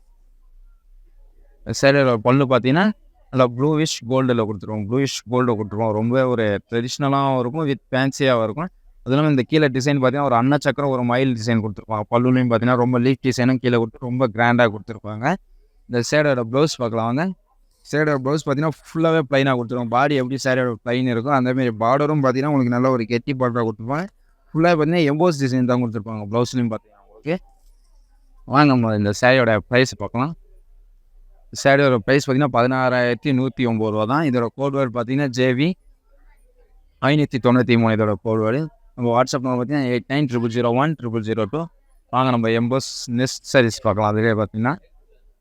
சாரியோட பல்லு பார்த்தீங்கன்னா நல்லா ப்ளூவிஷ் கோல்டில் கொடுத்துருவோம். ப்ளூவிஷ் கோல்டு கொடுத்துருவோம். ரொம்பவே ஒரு ட்ரெடிஷ்னலாகவும் இருக்கும், வித் ஃபேன்சியாகவும் இருக்கும். அது இல்லாமல் இந்த கீழே டிசைன் பார்த்தீங்கன்னா ஒரு அன்னச்சக்கரம் ஒரு மயில் டிசைன் கொடுத்துருப்பாங்க. பல்லுலையும் பார்த்தீங்கன்னா ரொம்ப லீஃப் டிசைனும் கீழே கொடுத்து ரொம்ப கிராண்டாக கொடுத்துருப்பாங்க. இந்த சேடோட ப்ளவுஸ் பார்க்கலாம். வாங்க சேடோட ப்ளவுஸ் பார்த்தீங்கன்னா ஃபுல்லாகவே ப்ளைனாக கொடுத்துருவோம். பாடி எப்படி சேடோட ப்ளைன் இருக்கும் அந்தமாரி பார்டரும் பார்த்தீங்கன்னா உங்களுக்கு நல்ல ஒரு கெட்டி பார்டராக கொடுத்துருப்பாங்க. ஃபுல்லாக பார்த்தீங்கன்னா எம்போஸ் டிசைன் தான் கொடுத்துருப்பாங்க. ப்ளவுஸ்லையும் பார்த்தீங்கன்னா உங்களுக்கு. வாங்க நம்ம இந்த சேரியோட ப்ரைஸ் பார்க்கலாம். சேரியோட ப்ரைஸ் பார்த்தீங்கன்னா 16,109 ரூபா தான். இதோட கோட் வேர்டு பார்த்தீங்கன்னா JV 593 இதோட கோட் வேர்டு. நம்ம வாட்ஸ்அப் நம்பர் பார்த்தீங்கன்னா 8900010002. வாங்க நம்ம எம்போஸ் நெக்ஸ்ட் சாரீஸ் பார்க்கலாம். அதுவே பார்த்தீங்கன்னா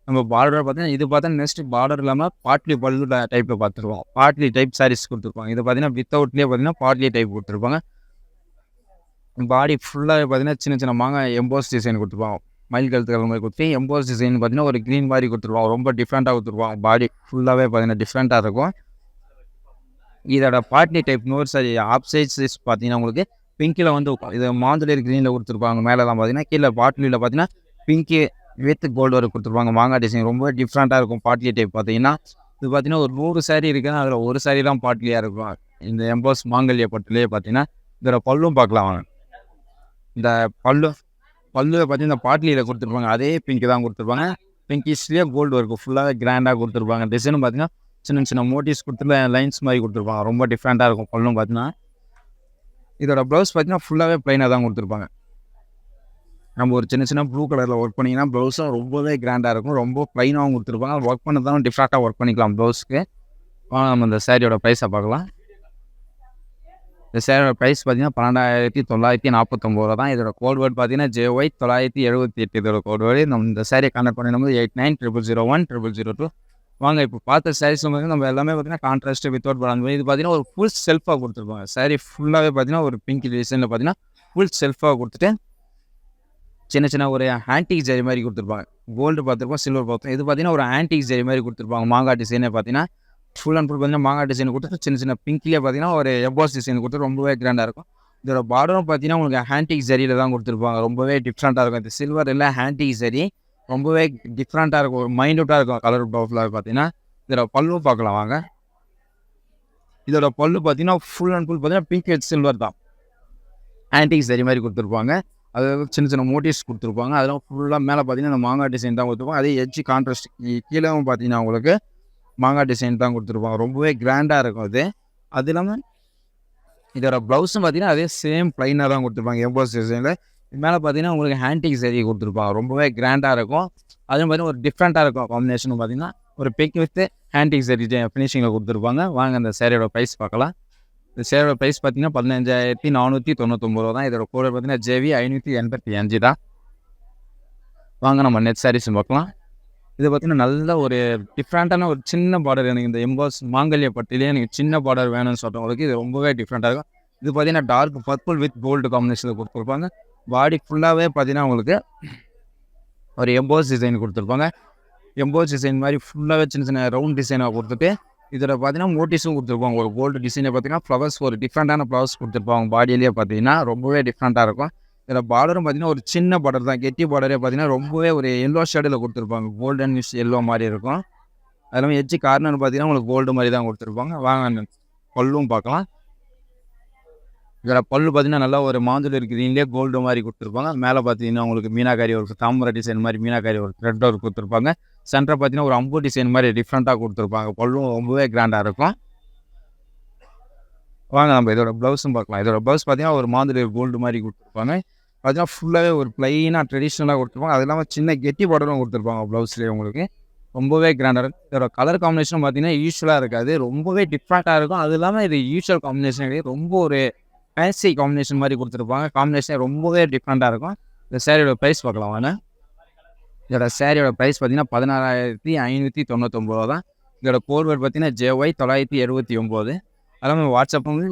நம்ம பார்டர் பார்த்தீங்கன்னா இது பார்த்தா நெக்ஸ்ட் பார்டர் இல்லாமல் பாட்லி பல்லு டைப்பில் பார்த்துருவோம். பாட்லி டைப் சாரீஸ் கொடுத்துருப்பாங்க. இது பார்த்தீங்கன்னா வித்தவுட்லேயே பார்த்தீங்கன்னா பாட்லி டைப் கொடுத்துருப்பாங்க. பாடி ஃபுல்லாக பார்த்தீங்கன்னா சின்ன சின்ன மாங்காய் எம்போஸ் டிசைன் கொடுத்துருப்பாங்க. மயில் கழுத்துக்கிற மாதிரி கொடுத்து எம்போஸ் டிசைன் பார்த்தீங்கன்னா ஒரு க்ரீன் மாதிரி கொடுத்துருவாங்க. ரொம்ப டிஃப்ரெண்ட்டாக கொடுத்துருவாங்க. பாடி ஃபுல்லாகவே பார்த்தீங்கன்னா டிஃப்ரெண்ட்டாக இருக்கும். இதோட பாட்லி டைப் நோர் சாரி ஆப் சைஸ் பார்த்தீங்கன்னா உங்களுக்கு பிங்கில் வந்து இது மாந்துளர் க்ரீனில் கொடுத்துருப்பாங்க. மேலே தான் பார்த்தீங்கன்னா கீழே பாட்லியில் பார்த்தீங்கன்னா பிங்க்கு வித் கோல்டு ஒர்க் கொடுத்துருப்பாங்க. மாங்காய் டிசைன் ரொம்ப டிஃப்ரெண்ட்டாக இருக்கும். பாட்லி டைப் பார்த்தீங்கன்னா இது பார்த்தீங்கன்னா ஒரு 100 சாரீ இருக்குன்னா அதில் ஒரு சாரீ தான் பாட்லியாக இருக்கும். இந்த எம்போஸ் மாங்கல்ய பட்டுலேயே பார்த்தீங்கன்னா இதோட பல்லும் பார்க்கலாம். வாங்க இந்த பல்லு பார்த்தீங்கன்னா இந்த பாட்லியில் கொடுத்துருப்பாங்க. அதே பிங்க் தான் கொடுத்துருப்பாங்க. பிங்கிஷ்லேயே கோல்டு ஒர்க்கு ஃபுல்லாக கிராண்டாக கொடுத்துருப்பாங்க. டிசைனும் பார்த்தீங்கன்னா சின்ன சின்ன மோட்டிவ்ஸ் கொடுத்துட்டு லைன்ஸ் மாதிரி கொடுத்துருப்பாங்க. ரொம்ப டிஃப்ரெண்ட்டாக இருக்கும் பல்லும் பார்த்தீங்கன்னா. இதோட ப்ளவுஸ் பார்த்தீங்கன்னா ஃபுல்லாகவே ப்ளைனாக தான் கொடுத்துருப்பாங்க. நம்ம ஒரு சின்ன சின்ன ப்ளூ கலரில் ஒர்க் பண்ணிங்கன்னா ப்ளவுஸும் ரொம்பவே கிராண்டாக இருக்கும். ரொம்ப ப்ளைனாகவும் கொடுத்துருப்பாங்க. ஒர்க் பண்ணதான் டிஃப்ரெண்ட்டாக ஒர்க் பண்ணிக்கலாம் ப்ளவுஸ்க்கு. நம்ம இந்த சாரியோட ப்ரைஸை பார்க்கலாம். இந்த சேரோட ப்ரைஸ் பார்த்தீங்கன்னா 12,949 ரூபா தான். இதோட கோட் வேர்டு பார்த்தீங்கன்னா JY 978 இதோட கோட் வேர்டு. நம்ம இந்த சாரியை கான்டாக்ட் பண்ணும்போது 8900010002. வாங்க இப்போ பார்த்த சாரீஸ் நம்ம எல்லாமே பார்த்தீங்கன்னா கான்ட்ராஸ்ட் வித்தவுட் பார்டர். இது பார்த்தீங்கன்னா ஒரு ஃபுல் செல்ஃபாக கொடுத்துருப்பாங்க. சாரி ஃபுல்லாகவே பார்த்தீங்கன்னா ஒரு பிங்க் டிசைனில் பார்த்தீங்கன்னா ஃபுல் செல்ஃபாக கொடுத்துட்டு சின்ன சின்ன ஒரு ஆன்டிக் ஜரி மாதிரி கொடுத்துருப்பாங்க. கோல்டு பார்த்துருப்போம், சில்வர் பார்த்துருப்போம். இது பார்த்தீங்கன்னா ஒரு ஆன்டிக் ஜரி மாதிரி கொடுத்துருப்பாங்க. மாங்காய் டிசைனே பார்த்தீங்கன்னா ஃபுல் அண்ட் ஃபுல் பார்த்தீங்கன்னா மாங்காய் டிசைன் கொடுத்து சின்ன சின்ன பிங்க்லேயே பார்த்தீங்கன்னா ஒரு எம்போஸ் டிசைன் கொடுத்து ரொம்பவே கிராண்டாக இருக்கும். இதோட பார்டரும் பார்த்தீங்கன்னா உங்களுக்கு ஹேண்டிக் ஜரியில் தான் கொடுத்துருப்பாங்க. ரொம்பவே டிஃப்ரெண்ட்டாக இருக்கும். இந்த சில்வர் இல்லை ஹேண்டிக் ஜரி ரொம்பவே டிஃப்ரெண்ட்டாக இருக்கும். ஒரு மைன்யூட்டாக இருக்கும் கலர் பவுஃபில் பார்த்தீங்கன்னா. இதோட பல்லு பார்க்கலாம் வாங்க. இதோட பல்லு பார்த்தீங்கன்னா ஃபுல் அண்ட் ஃபுல் பார்த்தீங்கன்னா பிங்க் வித் சில்வர் தான். ஆன்டிக் ஜரி மாதிரி கொடுத்துருப்பாங்க. அது சின்ன சின்ன மோட்டிவ்ஸ் கொடுத்துருப்பாங்க. அதெல்லாம் ஃபுல்லாக மேலே பார்த்தீங்கன்னா அந்த மாங்காய் டிசைன் தான் கொடுத்துருப்பாங்க. அதே எட்ஜ் கான்ட்ராஸ்ட் கீழேவும் பார்த்தீங்கன்னா உங்களுக்கு மாங்காய் டிசைன் தான் கொடுத்துருப்பாங்க. ரொம்பவே கிராண்டாக இருக்கும் அது. அது இல்லாமல் இதோட ப்ளவுஸும் பார்த்தீங்கன்னா அதே சேம் ப்ளைனாக தான் கொடுத்துருப்பாங்க எம்போஸ் டிசைனில். மேலே பார்த்தீங்கன்னா உங்களுக்கு ஹேண்டிக் சரி கொடுத்துருப்பாங்க. ரொம்பவே கிராண்டாக இருக்கும். அதுவும் பார்த்தீங்கன்னா ஒரு டிஃப்ரெண்ட்டாக இருக்கும் காம்பினேஷன். பார்த்தீங்கன்னா ஒரு பிக் வித் ஹேண்டிக் சரி ஃபினிஷிங்கில் கொடுத்துருப்பாங்க. வாங்க அந்த சேரியோட ப்ரைஸ் பார்க்கலாம். இந்த சேரியோட ப்ரைஸ் பார்த்தீங்கன்னா 15,499 ரூபா தான். இதோட கோட் பார்த்தீங்கன்னா JV 585 தான். வாங்க நம்ம நெட் சாரீஸ் பார்க்கலாம். இது பார்த்தீங்கன்னா நல்ல ஒரு டிஃப்ரெண்ட்டான ஒரு சின்ன பார்டர். எனக்கு இந்த எம்போஸ் மாங்கல்ய பட்டிலே எனக்கு சின்ன பார்டர் வேணும்னு சொல்கிறவங்களுக்கு இது ரொம்பவே டிஃப்ரெண்ட்டாக இருக்கும். இது பார்த்தீங்கன்னா டார்க் பர்பிள் வித் கோல்டு காம்பினேஷனில் கொடுத்துருப்பாங்க. பாடி ஃபுல்லாகவே பார்த்தீங்கன்னா உங்களுக்கு ஒரு எம்போஸ் டிசைன் கொடுத்துருப்பாங்க. எம்போஸ் டிசைன் மாதிரி ஃபுல்லாகவே சின்ன சின்ன ரவுண்ட் டிசைனாக கொடுத்துட்டு இதில் பார்த்தீங்கன்னா மோட்டிவ்ஸும் கொடுத்துருப்பாங்க. ஒரு கோல்டு டிசைனை பார்த்தீங்கன்னா ஃப்ளவர்ஸ் ஒரு டிஃப்ரெண்ட்டான ஃப்ளவர்ஸ் கொடுத்துருப்பாங்க. பாடியிலேயே பார்த்தீங்கன்னா ரொம்பவே டிஃப்ரெண்ட்டாக இருக்கும். இதில் பார்டரும் பார்த்தீங்கன்னா ஒரு சின்ன பார்டர் தான். கெட்டி பார்டரே பார்த்தீங்கன்னா ரொம்பவே ஒரு எல்லோ ஷேடில் கொடுத்துருப்பாங்க. கோல்டன் மிஸ் எல்லோ மாதிரி இருக்கும். அது இல்லாமல் எட்ஜ் கார்னர் பார்த்தீங்கன்னா உங்களுக்கு கோல்டு மாதிரி தான் கொடுத்துருப்பாங்க. வாங்க பல்லும் பார்க்கலாம். இதில் பல்லு பார்த்தீங்கன்னா நல்லா ஒரு மாந்துளி கிரீன்லேயே கோல்டு மாதிரி கொடுத்துருப்பாங்க. மேலே பார்த்தீங்கன்னா உங்களுக்கு மீனாக்காரி ஒரு தாமரை டிசைன் மாதிரி மீனாக்காரி ஒரு த்ரெட் ஒர்க் கொடுத்துருப்பாங்க. சென்டர் பார்த்தீங்கன்னா ஒரு அம்பு டிசைன் மாதிரி டிஃப்ரெண்ட்டாக கொடுத்துருப்பாங்க. பல்லும் ரொம்பவே கிராண்டாக இருக்கும். வாங்க நம்ம இதோட ப்ளவுஸும் பார்க்கலாம். இதோட ப்ளவுஸ் பார்த்தீங்கன்னா ஒரு மாந்துளி கோல்டு மாதிரி கொடுத்துருப்பாங்க. பார்த்தீங்கன்னா ஃபுல்லாகவே ஒரு ப்ளைனாக ட்ரெடிஷ்னலாக கொடுத்துருப்பாங்க. அது இல்லாமல் சின்ன கெட்டி பார்டரும் கொடுத்துருப்பாங்க ப்ளவுஸ்லேயே உங்களுக்கு. ரொம்பவே கிராண்டாக இருக்கும். இதோட கலர் காம்பினேஷன் பார்த்தீங்கன்னா யூஸ்வலாக இருக்காது. ரொம்பவே டிஃப்ரெண்ட்டாக இருக்கும். அது இல்லாமல் இது யூஸ்வல் காம்பினேஷன் கிடையாது. ரொம்ப ஒரு ஃபேன்சி காம்பினேஷன் மாதிரி கொடுத்துருப்பாங்க. காம்பினேஷன் ரொம்பவே டிஃப்ரெண்ட்டாக இருக்கும். இந்த சேரீயோட ப்ரைஸ் பார்க்கலாம் வாங்க. இதோட சேரீயோட ப்ரைஸ் பார்த்தீங்கன்னா 16,599 தான். இதோட கோட் வேர்ட் பார்த்தீங்கன்னா JY 979. அதாவது வாட்ஸ்அப் வந்து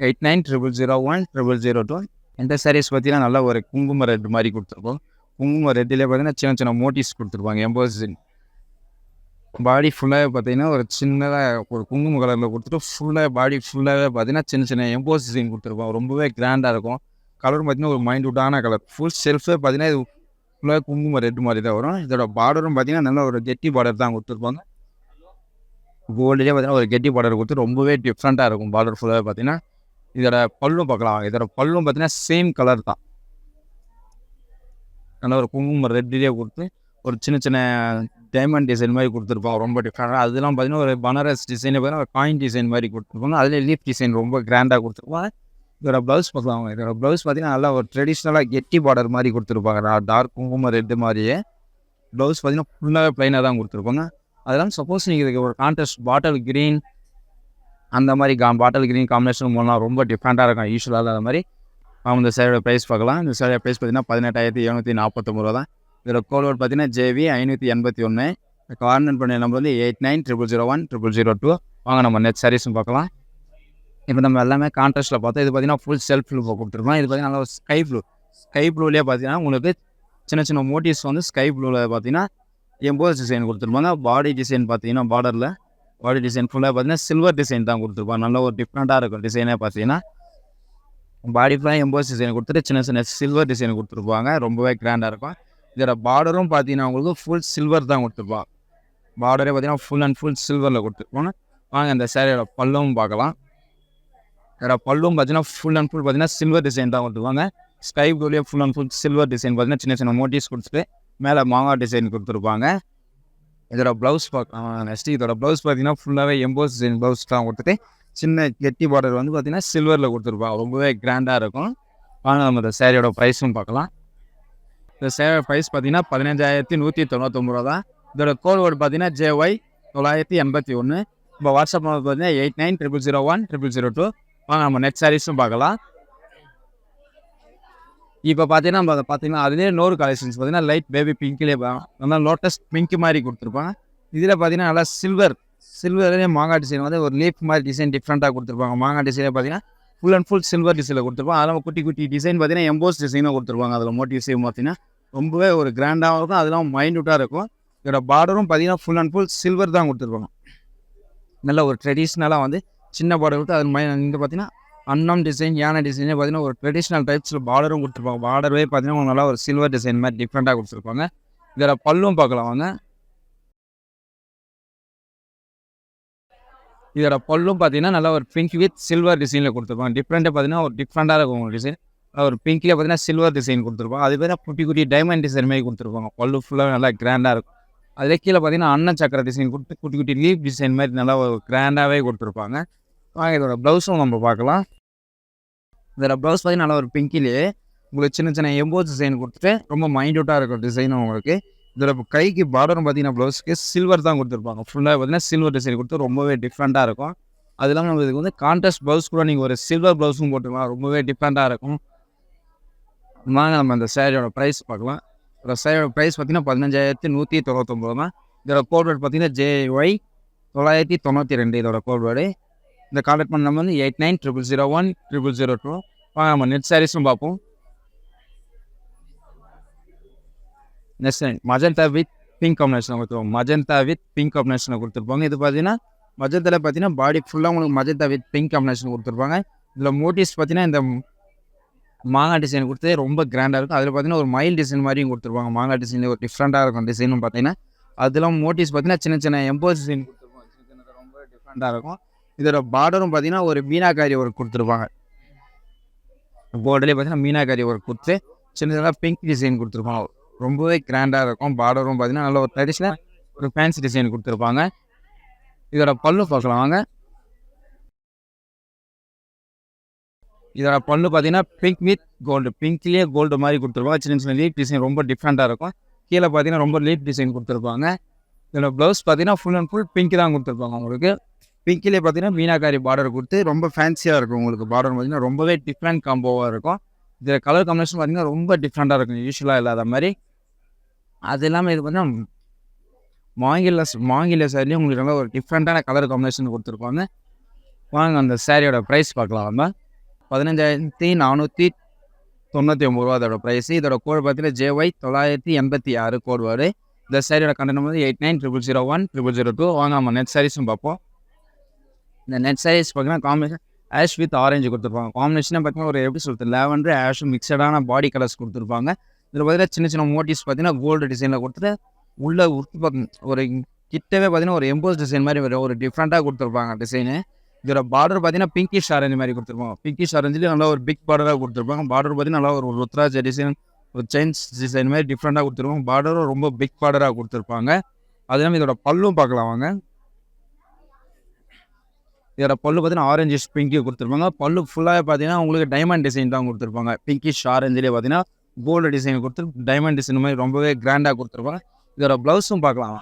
8900010002. இந்த சாரீஸ் பார்த்தீங்கன்னா நல்லா ஒரு குங்கும ரெட் மாதிரி கொடுத்துருப்போம். குங்கும ரெட்டிலே பார்த்தீங்கன்னா சின்ன சின்ன மோட்டிவ்ஸ் கொடுத்துருப்பாங்க. எம்போசிங் பாடி ஃபுல்லாகவே பார்த்தீங்கன்னா ஒரு சின்னதாக ஒரு குங்கும கலரில் கொடுத்துட்டு பாடி ஃபுல்லாகவே பார்த்தீங்கன்னா சின்ன சின்ன எம்போசிங் கொடுத்துருப்போம். ரொம்பவே கிராண்டாக இருக்கும். கலர் பார்த்தீங்கன்னா ஒரு மைண்ட்வுட்டான கலர். ஃபுல் செல்ஃபே பார்த்தீங்கன்னா இது ஃபுல்லாக குங்கும ரெட் மாதிரி தான் வரும். இதோட பார்டரும் பார்த்தீங்கன்னா நல்ல ஒரு கெட்டி பார்டர் தான் கொடுத்துருப்பாங்க. கோல்டுலேயே பார்த்தீங்கன்னா ஒரு கெட்டி பார்டர் கொடுத்து ரொம்பவே டிஃப்ரெண்ட்டாக இருக்கும். பார்டர் ஃபுல்லாகவே பார்த்தீங்கன்னா இதோட பல்லும் பார்க்கலாம். இதோட பல்லும் பார்த்தீங்கன்னா சேம் கலர் தான். நல்ல ஒரு குங்குமம் ரெட்டிலே கொடுத்து ஒரு சின்ன சின்ன டைமண்ட் டிசைன் மாதிரி கொடுத்துருப்பாங்க. ரொம்ப டிஃப்ரெண்டாக. அதெல்லாம் பார்த்தீங்கன்னா ஒரு பனாரஸ் டிசைன் பார்த்தீங்கன்னா ஒரு காயின் டிசைன் மாதிரி கொடுத்துருப்பாங்க. அதில் லீஃப் டிசைன் ரொம்ப கிராண்டாக கொடுத்துருப்பாங்க. இதோட ப்ளவுஸ் பார்க்கலாம். இதோட ப்ளவுஸ் பார்த்தீங்கன்னா நல்லா ஒரு ட்ரெடிஷ்னலாக கெட்டி பார்டர் மாதிரி கொடுத்துருப்பாங்க. டார்க் குங்குமம் ரெட்டு மாதிரியே ப்ளவுஸ் பார்த்தீங்கன்னா ஃபுல்லாகவே ப்ளைனாக தான் கொடுத்துருப்பாங்க. அதெல்லாம் சப்போஸ் நீங்கள் இதுக்கு ஒரு கான்ட்ராஸ்ட் பாட்டில் க்ரீன் அந்த மாதிரி பாட்டில் க்ரீன் காம்பினேஷன் போனால் ரொம்ப டிஃப்ரெண்ட்டாக இருக்கும். யூஸ்வலாக இல்லாத மாதிரி இந்த சேரீயோட ப்ரைஸ் பார்க்கலாம். இந்த சேரீயோட ப்ரைஸ் பார்த்தீங்கன்னா 18,749 தான். இதோட கோட் வேர்ட் பார்த்தீங்கன்னா JV 581. கார்னர் பண்ண நம்பர் வந்து 8900010002. வாங்க நம்ம நெட் சாரீஸும் பார்க்கலாம். இப்போ நம்ம எல்லாமே கான்ட்ராஸ்ட்டில் பார்த்தோம். இது பார்த்தீங்கன்னா ஃபுல் செல்ஃப் ப்ளூ கொடுத்துருக்கோம். இது பார்த்தீங்கன்னா நல்லா ஸ்கை ப்ளூலேயே பார்த்தீங்கன்னா உங்களுக்கு சின்ன சின்ன மோட்டிவ்ஸ் வந்து ஸ்கை ப்ளூவில் பார்த்தீங்கன்னா எம்போஸ் டிசைன் கொடுத்துருப்பாங்க. பாடி டிசைன் பார்த்தீங்கன்னா பார்டரில் பாடி டிசைன் ஃபுல்லாக பார்த்தீங்கன்னா சில்வர் டிசைன் தான் கொடுத்துருப்பாங்க. நல்ல ஒரு டிஃப்ரெண்ட்டாக இருக்கும் டிசைனே பார்த்தீங்கன்னா. பாடி ஃபுல்லாக எம்போஸ் டிசைன் கொடுத்துட்டு சின்ன சின்ன சில்வர் டிசைன் கொடுத்துருப்பாங்க. ரொம்பவே கிராண்டாக இருக்கும். இதோட பார்டரும் பார்த்தீங்கன்னா உங்களுக்கு ஃபுல் சில்வர் தான் கொடுத்துருப்பாங்க. பார்டரே பார்த்தீங்கன்னா ஃபுல் அண்ட் ஃபுல் சில்வரில் கொடுத்துருப்பாங்க. வாங்க இந்த சேரீயோட பல்லும் பார்க்கலாம். இதோட பல்லும் பார்த்தீங்கன்னா ஃபுல் அண்ட் ஃபுல் பார்த்தீங்கன்னா சில்வர் டிசைன் தான் கொடுத்துருவாங்க. ஸ்கை ப்ளூலேயே full and full silver design பார்த்தீங்கன்னா சின்ன சின்ன மோட்டிவ்ஸ் கொடுத்துட்டு மேலே மாங்காய் டிசைன் கொடுத்துருப்பாங்க. இதோட ப்ளவுஸ் பார்க்கலாம். நெக்ஸ்ட்டு இதோட ப்ளவுஸ் பார்த்தீங்கன்னா ஃபுல்லாகவே எம்போஸ் டிசைன் ப்ளவுஸ் தான் கொடுத்துட்டு சின்ன கெட்டி பார்டர் வந்து பார்த்தீங்கன்னா சில்வரில் கொடுத்துருப்பாங்க. ரொம்பவே கிராண்டாக இருக்கும். வாங்க நம்ம இந்த சேரீயோட ப்ரைஸும் பார்க்கலாம். இந்த சேரீயோட ப்ரைஸ் பார்த்தீங்கன்னா 15,199 தான். இதோட கோட் வேர்டு பார்த்தீங்கன்னா JY 981. இப்போ வாட்ஸ்அப் நம்பர் பார்த்தீங்கன்னா 8900010002. வாங்க நம்ம நெட் சாரீஸும் பார்க்கலாம். இப்போ பார்த்தீங்கன்னா அதுலேயே இன்னொரு கலெக்ஷன்ஸ் பார்த்தீங்கன்னா லைட் பேபி பிங்க்லேயே நல்லா லோட்டஸ் பிங்க் மாதிரி கொடுத்துருப்பாங்க. இதில் பார்த்தீங்கன்னா நல்லா சில்வர்லேயே மாங்காய் டிசைன் வந்து ஒரு லீஃப் மாதிரி டிசைன் டிஃப்ரெண்ட்டாக கொடுத்துருப்பாங்க. மாங்காய் டிசைனே பார்த்தீங்கன்னா ஃபுல் அண்ட் ஃபுல் சில்வர் டிசைனில் கொடுத்துருப்பாங்க. அதெல்லாம் குட்டி குட்டி டிசைன் பார்த்தீங்கன்னா எம்போஸ் டிசைனாக கொடுத்துருப்பாங்க. அதில் மோட்டிவ்ஸையும் பார்த்தீங்கன்னா ரொம்பவே ஒரு கிராண்டாகவும் இருக்கும். அதெல்லாம் மைண்ட்வுட்டாக இருக்கும். இதோட பார்டரும் பார்த்தீங்கன்னா ஃபுல் அண்ட் ஃபுல் சில்வர் தான் கொடுத்துருப்பாங்க. நல்ல ஒரு ட்ரெடிஷ்னலாக வந்து சின்ன பார்டர் கொடுத்து அது இங்கே பார்த்தீங்கன்னா அன்னம் டிசைன் யானை டிசைனே பார்த்தீங்கன்னா ஒரு ட்ரெடிஷ்னல் டைப்ஸில் பார்டரும் கொடுத்துருப்பாங்க. பார்டரே பார்த்தீங்கன்னா நல்லா ஒரு சில்வர் டிசைன் மாதிரி டிஃப்ரெண்ட்டாக கொடுத்துருப்பாங்க. இதோட பல்லும் பார்க்கலாம் வாங்க. இதோட பல்லும் பார்த்தீங்கன்னா நல்லா ஒரு பிங்க் வித் சில்வர் டிசைனில் கொடுத்துருப்பாங்க. டிஃப்ரெண்ட்டாக பார்த்தீங்கன்னா ஒரு டிஃப்ரெண்ட்டாக இருக்கும் ஒரு டிசைன். ஒரு பிங்க்லேயே பார்த்தீங்கன்னா சில்வர் டிசைன் கொடுத்துருப்பாங்க. அது பேர் குட்டி குட்டி டைமண்ட் டிசைன் மாதிரி கொடுத்துருப்பாங்க. பல்லு ஃபுல்லாக நல்லா கிராண்டாக இருக்கும். அதிலே கீழே பார்த்தீங்கன்னா அன்ன சக்கர டிசைன் கொடுத்து குட்டி குட்டி லீஃப் டிசைன் மாதிரி நல்லா ஒரு கிராண்டாகவே கொடுத்துருப்பாங்க. வாங்க இதோட ப்ளவுஸும் நம்ம பார்க்கலாம். இதோட ப்ளவுஸ் பார்த்தீங்கன்னா நல்லா ஒரு பிங்கிலேயே உங்களுக்கு சின்ன சின்ன எம்போஸ் டிசைன் கொடுத்துட்டு ரொம்ப மைண்ட்வுட்டாக இருக்கும் டிசைனும் உங்களுக்கு. இதோட கைக்கு பார்டரும் பார்த்தீங்கன்னா ப்ளவுஸ்க்கு சில்வர் தான் கொடுத்துருப்பாங்க. ஃபுல்லாக பார்த்தீங்கன்னா சில்வர் டிசைன் கொடுத்து ரொம்பவே டிஃப்ரெண்ட்டாக இருக்கும். அது இல்லாமல் நம்ம இதுக்கு வந்து கான்ட்ராஸ்ட் ப்ளவுஸ் கூட நீங்கள் ஒரு சில்வர் ப்ளவுஸும் போட்டுக்கலாம். ரொம்பவே டிஃப்ரெண்ட்டாக இருக்கும். வாங்க நம்ம அந்த சேரீயோட ப்ரைஸ் பார்க்கலாம். இதோட சேரீயோட ப்ரைஸ் பார்த்தீங்கன்னா 15,199 தான். இதோட கோட் வேர்டு பார்த்தீங்கன்னா JY 992 இதோட கோட் வேர்டு. இந்த கான்டாக்ட் பண்ண நம்பர் வந்து 8900010002. வாங்க நம்ம நெட் சாரீஸும் பார்ப்போம். நெக்ஸ்ட் மஜந்தா வித் பிங்க் காம்பினேஷனில் கொடுத்துருவோம். மஜந்தா வித் பிங்க் காம்பினேஷனில் கொடுத்துருப்பாங்க. இது பார்த்தீங்கன்னா மஜந்தாவில் பார்த்தீங்கன்னா பாடி ஃபுல்லாக உங்களுக்கு மஜந்தா வித் பிங்க் காம்பினேஷன் கொடுத்துருப்பாங்க. இதில் மோட்டிவ்ஸ் பார்த்தீங்கன்னா இந்த மாங்காய் டிசைன் கொடுத்து ரொம்ப கிராண்டாக இருக்கும். அதில் பார்த்தீங்கன்னா ஒரு மயில் டிசைன் மாதிரியும் கொடுத்துருப்பாங்க. மாங்காய் டிசைன் ஒரு டிஃப்ரெண்ட்டாக இருக்கும் டிசைனும் பார்த்தீங்கன்னா. அதெல்லாம் மோட்டிவ்ஸ் பார்த்தீங்கன்னா சின்ன சின்ன எம்போஸ் டிசைன் கொடுத்துருப்பாங்க. சின்ன சின்னதாக ரொம்ப டிஃப்ரெண்ட்டாக இருக்கும். இதோட பார்டரும் பார்த்தீங்கன்னா ஒரு மீனாக்காரி ஒரு கொடுத்துருப்பாங்க. பார்டர்லேயே பார்த்தீங்கன்னா மீனாக்காரி ஒர்க் கொடுத்து சின்ன சின்னதாக பிங்க் டிசைன் கொடுத்துருப்பாங்க. ரொம்பவே கிராண்டாக இருக்கும். பார்டரும் பார்த்தீங்கன்னா நல்ல ஒரு ட்ரெடிஷ்னல் ஒரு ஃபேன்சி டிசைன் கொடுத்துருப்பாங்க. இதோட பல்லு பார்க்கலாம் வாங்க. இதோட பல்லு பார்த்தீங்கன்னா பிங்க் வித் கோல்டு, பிங்க்லேயே கோல்டு மாதிரி கொடுத்துருப்பாங்க. சின்ன சின்ன லீப் டிசைன் ரொம்ப டிஃப்ரெண்ட்டாக இருக்கும். கீழே பார்த்தீங்கன்னா ரொம்ப லீப் டிசைன் கொடுத்துருப்பாங்க. இதோட ப்ளவுஸ் பார்த்தீங்கன்னா ஃபுல் அண்ட் ஃபுல் பிங்க் தான் கொடுத்துருப்பாங்க உங்களுக்கு. பிங்க்லேயே பார்த்தீங்கன்னா மீனாக்காரி பார்டர் கொடுத்து ரொம்ப ஃபேன்சியாக இருக்கும் உங்களுக்கு. பார்டர் பார்த்தீங்கன்னா ரொம்பவே டிஃப்ரெண்ட் காம்போவாக இருக்கும். இதில் கலர் காம்பினேஷன் பார்த்தீங்கன்னா ரொம்ப டிஃப்ரெண்ட்டாக இருக்கும், யூஸ்வலாக இல்லாத மாதிரி. அது இல்லாமல் இது பார்த்தீங்கன்னா மாங்கில சாரிலேயே உங்களுக்கு நல்லா ஒரு டிஃப்ரெண்ட்டான கலர் காம்பினேஷன் கொடுத்துருப்பாங்க. வாங்க அந்த சாரியோட ப்ரைஸ் பார்க்கலாம். நம்ம 15,499 அதோட ப்ரைஸ். இதோட கோடு பார்த்தீங்கன்னா JY 986 கோடு வரும். இந்த சாரியோட கண்டென்ட் வந்து 8900010002. வாங்க நம்ம நெட் சாரீஸும் பார்ப்போம். இந்த நெட் சாரீஸ் பார்த்தீங்கன்னா காம்பினேஷன் ஆஷ் வித் ஆரஞ்சு கொடுத்துருப்பாங்க. காம்பினேஷனாக பார்த்தீங்கன்னா ஒரு எப்படி சொல்கிறது, லேவண்டர் ஆஷும் மிக்சடான பாடி கலர்ஸ் கொடுத்துருப்பாங்க. இதில் பார்த்தீங்கன்னா சின்ன சின்ன மோட்டிவ்ஸ் பார்த்தீங்கன்னா கோல்டு டிசைனில் கொடுத்துட்டு உள்ள ஒரு கிட்டவே பார்த்தீங்கன்னா ஒரு எம்போஸ் டிசைன் மாதிரி ஒரு டிஃப்ரெண்ட்டாக கொடுத்துருப்பாங்க டிசைனு. இதோட பார்டர் பார்த்தீங்கன்னா பிங்கிஷ் ஆரஞ்சு மாதிரி கொடுத்துருப்பாங்க. பிங்கிஷ் ஆரஞ்சுலேயே நல்லா ஒரு பிக் பார்டராக கொடுத்துருப்பாங்க. பார்டர் பார்த்தீங்கன்னா நல்லா ஒரு ருத்ராஜ் டிசைன், ஒரு செயின்ஸ் டிசைன் மாதிரி டிஃப்ரெண்ட்டாக கொடுத்துருப்பாங்க. பார்டரும் ரொம்ப பிக் பார்டராக கொடுத்துருப்பாங்க. அது இல்லாமல் இதோட பல்லும் பார்க்கலாம் வாங்க. இதோட பல்லு பார்த்தீங்கன்னா ஆரஞ்சு பிங்கி கொடுத்துருப்பாங்க. பல்லு ஃபுல்லாக பார்த்தீங்கன்னா உங்களுக்கு டைமண்ட் டிசைன் தான் கொடுத்துருப்பாங்க. பிங்கிஷ் ஆரஞ்சுலேயே பார்த்தீங்கன்னா கோல்டு டிசைன் கொடுத்து டைமண்ட் டிசைன் மாதிரி ரொம்பவே கிராண்டாக கொடுத்துருப்பாங்க. இதோட ப்ளவுஸும் பார்க்கலாம்.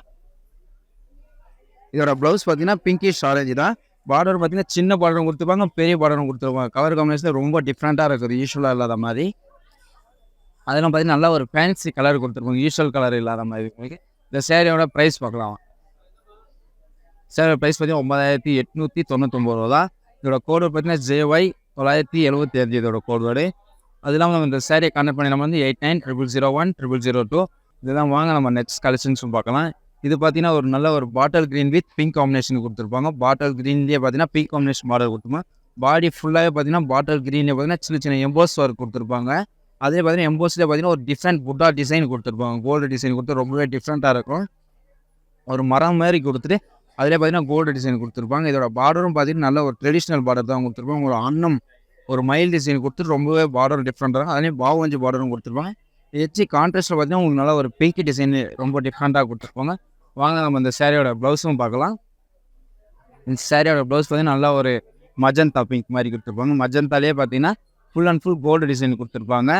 இதோட ப்ளவுஸ் பார்த்தீங்கன்னா பிங்கிஷ் ஆரஞ்சு தான். பார்டர் பார்த்தீங்கன்னா சின்ன பார்டரும் கொடுத்துருப்பாங்க, பெரிய பார்டரும் கொடுத்துருப்பாங்க. கலர் காம்பினேஷன் ரொம்ப டிஃப்ரெண்ட்டாக இருக்குது, யூஸ்வலாக இல்லாத மாதிரி. அதெல்லாம் பார்த்தீங்கன்னா நல்லா ஒரு ஃபேன்சி கலர் கொடுத்துருப்பாங்க, யூஸ்வல் கலர் இல்லாத மாதிரி. இந்த சேரீயோட ப்ரைஸ் பார்க்கலாம். சேரீ ப்ரைஸ் பார்த்தீங்கன்னா 9,899 தான். இதோட கோடு பார்த்தீங்கன்னா JY 975 இதோட கோடு வேர்டு. அது இல்லாமல் நம்ம இந்த சேரீயை கான்டெக்ட் பண்ணி நம்ம வந்து 8900010002. இதெல்லாம் வாங்க நம்ம நெக்ஸ்ட் கலெக்ஷன்ஸும் பார்க்கலாம். இது பார்த்தீங்கன்னா ஒரு நல்ல ஒரு bottle green with pink combination கொடுத்துருப்பாங்க. பாட்டில் க்ரீன்லேயே பார்த்தீங்கன்னா பிங்க் காம்பினேஷன் பார்டர் கொடுத்துருப்பாங்க. பாடி ஃபுல்லாகவே பார்த்தீங்கன்னா பாட்டில் க்ரீன்லேயே பார்த்தீங்கன்னா சின்ன சின்ன எம்போஸ் ஒர்க் கொடுத்துருப்பாங்க. அதே பார்த்தீங்கன்னா எம்போஸ்லேயே பார்த்தீங்கன்னா ஒரு டிஃப்ரெண்ட் புட்டா டிசைன் கொடுத்துருப்பாங்க. கோல்டு டிசைன் கொடுத்து ரொம்பவே டிஃப்ரெண்ட்டாக இருக்கும். ஒரு மரம் மாதிரி கொடுத்துட்டு அதிலே பார்த்தீங்கன்னா கோல்டு டிசைன் கொடுத்துருப்பாங்க. இதோட பார்டரும் பார்த்தீங்கன்னா நல்ல ஒரு ட்ரெடிஷ்னல் பார்டர் தான் கொடுத்துருப்பாங்க. ஒரு அன்னம் ஒரு மைல் டிசைன் கொடுத்துட்டு ரொம்பவே பார்டர் டிஃப்ரெண்ட்டாக இருக்கும். அதுலேயும் பாவஞ்சி பார்டரும் கொடுத்துருப்பாங்க. ஹெச்சி கான்ட்ராஸ்ட்டில் பார்த்தீங்கன்னா உங்களுக்கு நல்லா ஒரு பிங்க் டிசைன் ரொம்ப டிஃப்ரெண்ட்டாக கொடுத்துருப்பாங்க. வாங்க நம்ம இந்த சேரீயோட ப்ளவுஸும் பார்க்கலாம். இந்த சேரீயோட ப்ளவுஸ் பார்த்தீங்கன்னா நல்லா ஒரு மஜந்தா பிங்க் மாதிரி கொடுத்துருப்பாங்க. மஜந்தாலே பார்த்தீங்கன்னா full and full gold design கொடுத்துருப்பாங்க.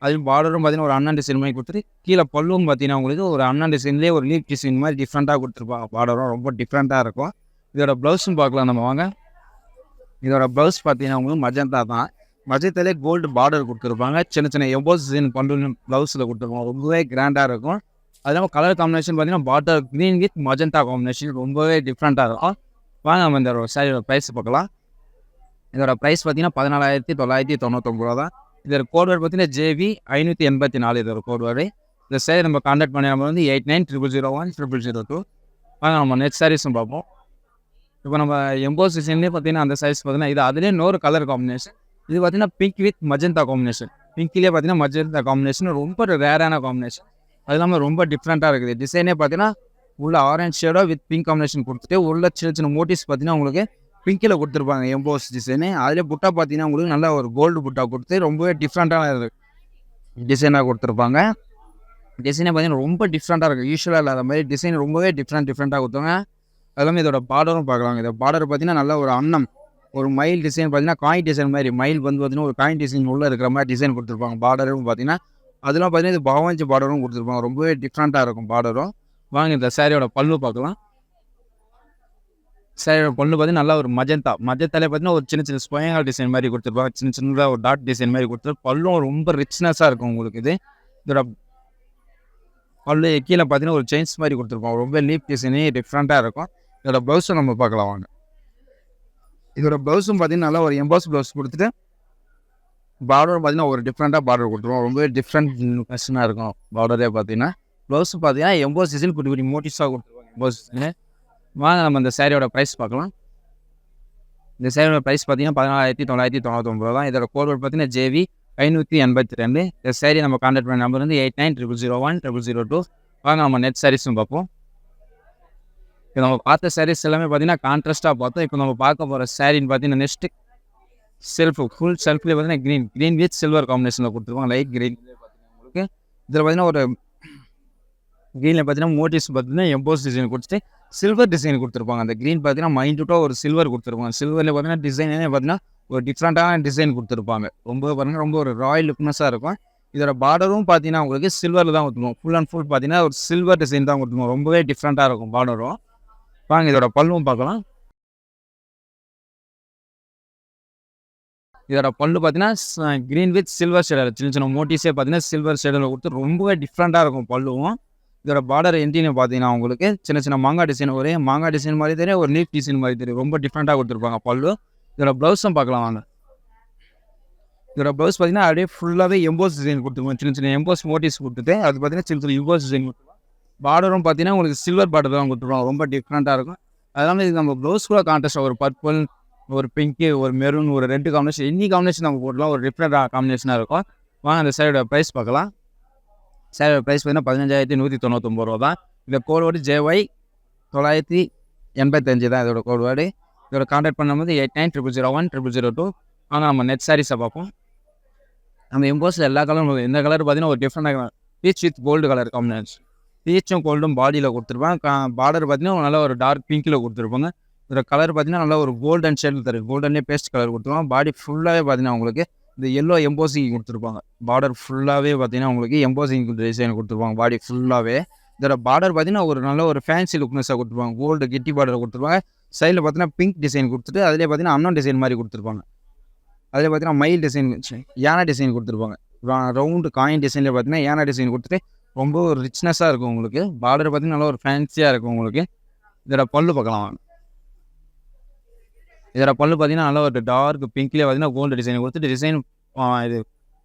அதுவும் பார்டரும் பார்த்தீங்கன்னா ஒரு அண்ணன் டிசைன் மாதிரி கொடுத்துட்டு கீழே பல்லும் பார்த்தீங்கன்னா உங்களுக்கு ஒரு அண்ணன் டிசைன்லேயே ஒரு லீப் டிசைன் மாதிரி டிஃப்ரெண்ட்டாக கொடுத்துருப்பாங்க. பார்டரும் ரொம்ப டிஃப்ரெண்ட்டாக இருக்கும். இதோட ப்ளவுஸும் பார்க்கலாம் நம்ம வாங்க. இதோட ப்ளவுஸ் பார்த்தீங்கன்னா உங்களுக்கு மஜந்தா தான். மஜந்தாலே கோல்டு பார்டர் கொடுத்துருப்பாங்க. சின்ன சின்ன எம்போஸ் டிசைன் பண்டு ப்ளவுஸில் கொடுத்துருப்பாங்க. ரொம்பவே கிராண்டாக இருக்கும். அது இல்லாமல் கலர் காம்பினேஷன் பார்த்தீங்கன்னா bottle green with magenta combination ரொம்பவே டிஃப்ரெண்ட்டாக இருக்கும். வாங்க நம்ம இந்த சாரியோட ப்ரைஸ் பார்க்கலாம். இதோட ப்ரைஸ் பார்த்தீங்கன்னா 14,999 தான். இதோட கோட் வேர்டு பார்த்தீங்கன்னா JV 584 இதோட கோட் வேர்டு. இந்த சாரி நம்ம கான்டாக்ட் பண்ணி நம்ம வந்து 8900010002. வாங்க நம்ம நெக்ஸ்ட் சாரீஸும் பார்ப்போம். இப்போ நம்ம எம்போஸ் டிசைன்லேயே பார்த்தீங்கன்னா அந்த சாரீஸ் பார்த்தீங்கன்னா இது அதுலேயே இன்னொரு கலர் காம்பினேஷன். இது பார்த்தீங்கன்னா பிங்க் வித் மஜந்தா காம்பினேஷன். பிங்க்லேயே பார்த்தீங்கன்னா மஜந்தா காம்பினேஷன் ரொம்ப ரேரான காம்பினேஷன். அது இல்லாமல் ரொம்ப டிஃப்ரெண்ட்டாக இருக்குது. டிசைனே பார்த்தீங்கன்னா உள்ள orange shadow with pink combination கொடுத்துட்டு உள்ள சின்ன சின்ன மோட்டிவ்ஸ் பார்த்தீங்கன்னா உங்களுக்கு பிங்கில் கொடுத்துருப்பாங்க எம்போஸ் டிசைனு. அதில் புட்டா பார்த்தீங்கன்னா உங்களுக்கு நல்லா ஒரு கோல்டு புட்டா கொடுத்து ரொம்பவே டிஃப்ரெண்ட்டான டிசைனாக கொடுத்துருப்பாங்க. டிசைனே பார்த்தீங்கன்னா ரொம்ப டிஃப்ரெண்ட்டாக இருக்குது, யூஸ்வலாக இல்லாத மாதிரி டிசைன் ரொம்பவே டிஃப்ரெண்ட்டாக கொடுத்தாங்க. அது இல்லாமல் இதோட பார்டரும் பார்க்கலாங்க. இதோட பார்டர் பார்த்தீங்கன்னா நல்லா ஒரு அன்னம் ஒரு மயில் டிசைன் பார்த்தீங்கன்னா காயின் டிசைன் மாதிரி மயில் வந்து பார்த்தீங்கன்னா ஒரு காயின் டிசைன் உள்ளே இருக்கிற மாதிரி டிசைன் கொடுத்துருப்பாங்க. பார்டரும் பார்த்தீங்கன்னா அதெல்லாம் பார்த்தீங்கன்னா இது பாவஞ்சி பார்டரும் கொடுத்துருப்பாங்க. ரொம்பவே டிஃப்ரெண்ட்டாக இருக்கும் பார்டரும். வாங்க இந்த சாரியோட பல்லு பார்க்கலாம். சாரியோட பல்லு பார்த்தீங்கன்னா நல்லா ஒரு மஜந்தாலே பார்த்தீங்கன்னா ஒரு சின்ன சின்ன ஸ்கொயர் டிசைன் மாதிரி கொடுத்துருப்பாங்க. சின்ன சின்னதாக ஒரு டாட் டிசைன் மாதிரி கொடுத்துரு. பல்லும் ரொம்ப ரிச்னஸாக இருக்கும் உங்களுக்கு. இதோட பல்லு கீழே பார்த்தீங்கன்னா ஒரு செயின்ஸ் மாதிரி கொடுத்துருப்பாங்க. ரொம்ப லீப் டிசைனே டிஃப்ரெண்ட்டாக இருக்கும். இதோட ப்ளவுஸும் நம்ம பார்க்கலாம் வாங்க. இதோட ப்ளவுஸும் பார்த்தீங்கன்னா நல்லா ஒரு எம்போஸ் ப்ளவுஸ் கொடுத்துட்டு பார்டர் பார்த்தீங்கன்னா ஒரு டிஃப்ரெண்ட்டாக பார்டர் கொடுத்துருவோம். ரொம்பவே டிஃப்ரெண்ட் கஷ்டனாக இருக்கும் பார்டரே பார்த்தீங்கன்னா. ப்ளவுஸ் பார்த்தீங்கன்னா எம்போஸ் டிசைன் குட்டி குட்டி மோட்டிவ்ஸாக கொடுத்துருவாங்க எம்போஸ் டிசைனு. வாங்க நம்ம இந்த சாரியோட ப்ரைஸ் பார்க்கலாம். இந்த சாரியோட ப்ரைஸ் பார்த்தீங்கன்னா 14,999 தான். இதோட கோட் வேர்டு பார்த்தீங்கன்னா JV 582. இந்த சாரி நம்ம கான்டாக்ட் பண்ண நம்பர் வந்து 8900010002. வாங்க நம்ம நெட் சாரீஸும் பார்ப்போம். இப்போ நம்ம பார்த்த சாரீஸ் எல்லாமே பார்த்தீங்கன்னா கான்ட்ராஸ்ட்டாக பார்த்தோம். இப்போ நம்ம பார்க்க போகிற சாரின்னு பார்த்தீங்கன்னா ஃபுல் செல்ஃப்லேயே பார்த்தீங்கன்னா க்ரீன் வித் சில்வர் காம்பினேஷனில் கொடுத்துருப்பாங்க. லைட் க்ரீன் உங்களுக்கு. இதில் பார்த்தீங்கன்னா ஒரு க்ரீனில் பார்த்தீங்கன்னா மோட்டிவ்ஸ் பார்த்தீங்கன்னா எம்போஸ் டிசைன் கொடுத்துட்டு சில்வர் டிசைன் கொடுத்துருப்பாங்க. அந்த க்ரீன் பார்த்தீங்கன்னா மைன்யூட்டாக ஒரு சில்வர் கொடுத்துருப்பாங்க. சில்வரில் பார்த்தீங்கன்னா டிசைனே பார்த்தீங்கன்னா ஒரு டிஃப்ரெண்ட்டான டிசைன் கொடுத்துருப்பாங்க. ரொம்ப பார்த்தீங்கன்னா ரொம்ப ஒரு ராயல் லுக்னஸாக இருக்கும். இதோட பார்டரும் பார்த்தீங்கன்னா உங்களுக்கு சில்வரில் தான் கொடுத்துருவோம். ஃபுல் அண்ட் ஃபுல் பார்த்தீங்கன்னா ஒரு சில்வர் டிசைன் தான் கொடுத்துருவோம். ரொம்பவே டிஃப்ரெண்ட்டாக இருக்கும் பார்டரும். வாங்க இதோட பல்லும் பார்க்கலாம். இதோட பல்லு பார்த்தீங்கன்னா க்ரீன் வித் சில்வர் ஷேடர் சின்ன சின்ன மோட்டிவ்ஸே பார்த்தீங்கன்னா சில்வர் ஷேடரில் கொடுத்து ரொம்பவே டிஃப்ரெண்ட்டாக இருக்கும் பல்லுவும். இதோட பார்டர் என்ட்ரின்னு பார்த்தீங்கன்னா உங்களுக்கு சின்ன சின்ன மாங்காய் டிசைன், ஒரே மாங்காய் டிசைன் மாதிரி தெரியும், ஒரு லீஃப் டிசைன் மாதிரி தெரியும். ரொம்ப டிஃப்ரெண்ட்டாக கொடுத்துருப்பாங்க பல்லு. இதோட ப்ளவுஸும் பார்க்கலாம் வாங்க. இதோட ப்ளவுஸ் பார்த்தீங்கன்னா அப்படியே ஃபுல்லாகவே எம்போஸ் டிசைன் கொடுத்துருவோம். சின்ன சின்ன எம்போஸ் மோட்டிவ்ஸ் கொடுத்துட்டு அது பார்த்தீங்கன்னா சின்ன சின்ன எம்போஸ் டிசைன் கொடுத்துருவோம். பார்டரும் பார்த்தீங்கன்னா உங்களுக்கு சில்வர் பார்டர் தான் கொடுத்துருவோம். ரொம்ப டிஃப்ரெண்ட்டாக இருக்கும். அதனால இது நம்ம ப்ளவுஸ் கூட கான்ட்ராஸ்ட் ஒரு பர்பிள், ஒரு பிங்க்கு, ஒரு மெரூன், ஒரு ரெட் காம்பினேஷன், எனி காம்பினேஷன் நம்ம போடலாம். ஒரு டிஃப்ரெண்ட் காம்பினேஷனாக இருக்கும். வாங்க அந்த சேரீயோட ப்ரைஸ் பார்க்கலாம். சேரீயோட ப்ரைஸ் பார்த்தீங்கன்னா 15,199 ரூபா தான். இந்த கோட் வேர்டு JY 985 தான் இதோட கோட் வேர்டு. இதோட கான்டாக்ட் பண்ணும்போது 8900010002. ஆனால் நம்ம நெட் சாரீஸை பார்ப்போம். நம்ம எம்போஸில் எல்லா கலரும் இந்த கலர் பார்த்தீங்கன்னா ஒரு டிஃப்ரெண்டாக peach with gold colour combination. பீச்சும் கோல்டும் பாடியில் கொடுத்துருப்பாங்க. பார்டர் பார்த்தீங்கன்னா நல்லா ஒரு டார்க் பிங்க்கில் கொடுத்துருப்பாங்க. இதோட கலர் பார்த்தீங்கன்னா நல்லா ஒரு கோல்டன் ஷேடில் தரும். கோல்டனே பேஸ்ட் கலர் கொடுத்துருவாங்க. பாடி ஃபுல்லாகவே பார்த்தீங்கன்னா உங்களுக்கு இந்த எல்லோ எம்போசிங் கொடுத்துருப்பாங்க. பார்டர் ஃபுல்லாகவே பார்த்தீங்கன்னா உங்களுக்கு எம்போசிங் டிசைன் கொடுத்துருப்பாங்க. பாடி ஃபுல்லாகவே இதோட பார்டர் பார்த்தீங்கன்னா ஒரு நல்ல ஒரு ஃபேன்சி லுக்னஸாக கொடுத்துருப்பாங்க. கோல்டு கெட்டி பார்டர் கொடுத்துருப்பாங்க. சைடில் பார்த்தீங்கன்னா பிங்க் டிசைன் கொடுத்துட்டு அதிலே பார்த்தீங்கன்னா அன்னோன் டிசைன் மாதிரி கொடுத்துருப்பாங்க. அதில் பார்த்தீங்கன்னா மயில் டிசைன், யானை டிசைன் கொடுத்துருப்பாங்க. ரவுண்டு காயின் டிசைனில் பார்த்தீங்கன்னா யானை டிசைன் கொடுத்துட்டு ரொம்ப ஒரு ரிச்னஸாக இருக்கும் உங்களுக்கு. பார்டர் பார்த்தீங்கன்னா நல்லா ஒரு ஃபேன்சியாக இருக்கும் உங்களுக்கு. இதோட பல்லு பார்க்கலாம். இதோட பல்லு பார்த்தீங்கன்னா நல்லா ஒரு டார்க் பிங்க்லேயே பார்த்தீங்கன்னா கோல்டு டிசைன் கொடுத்துட்டு இது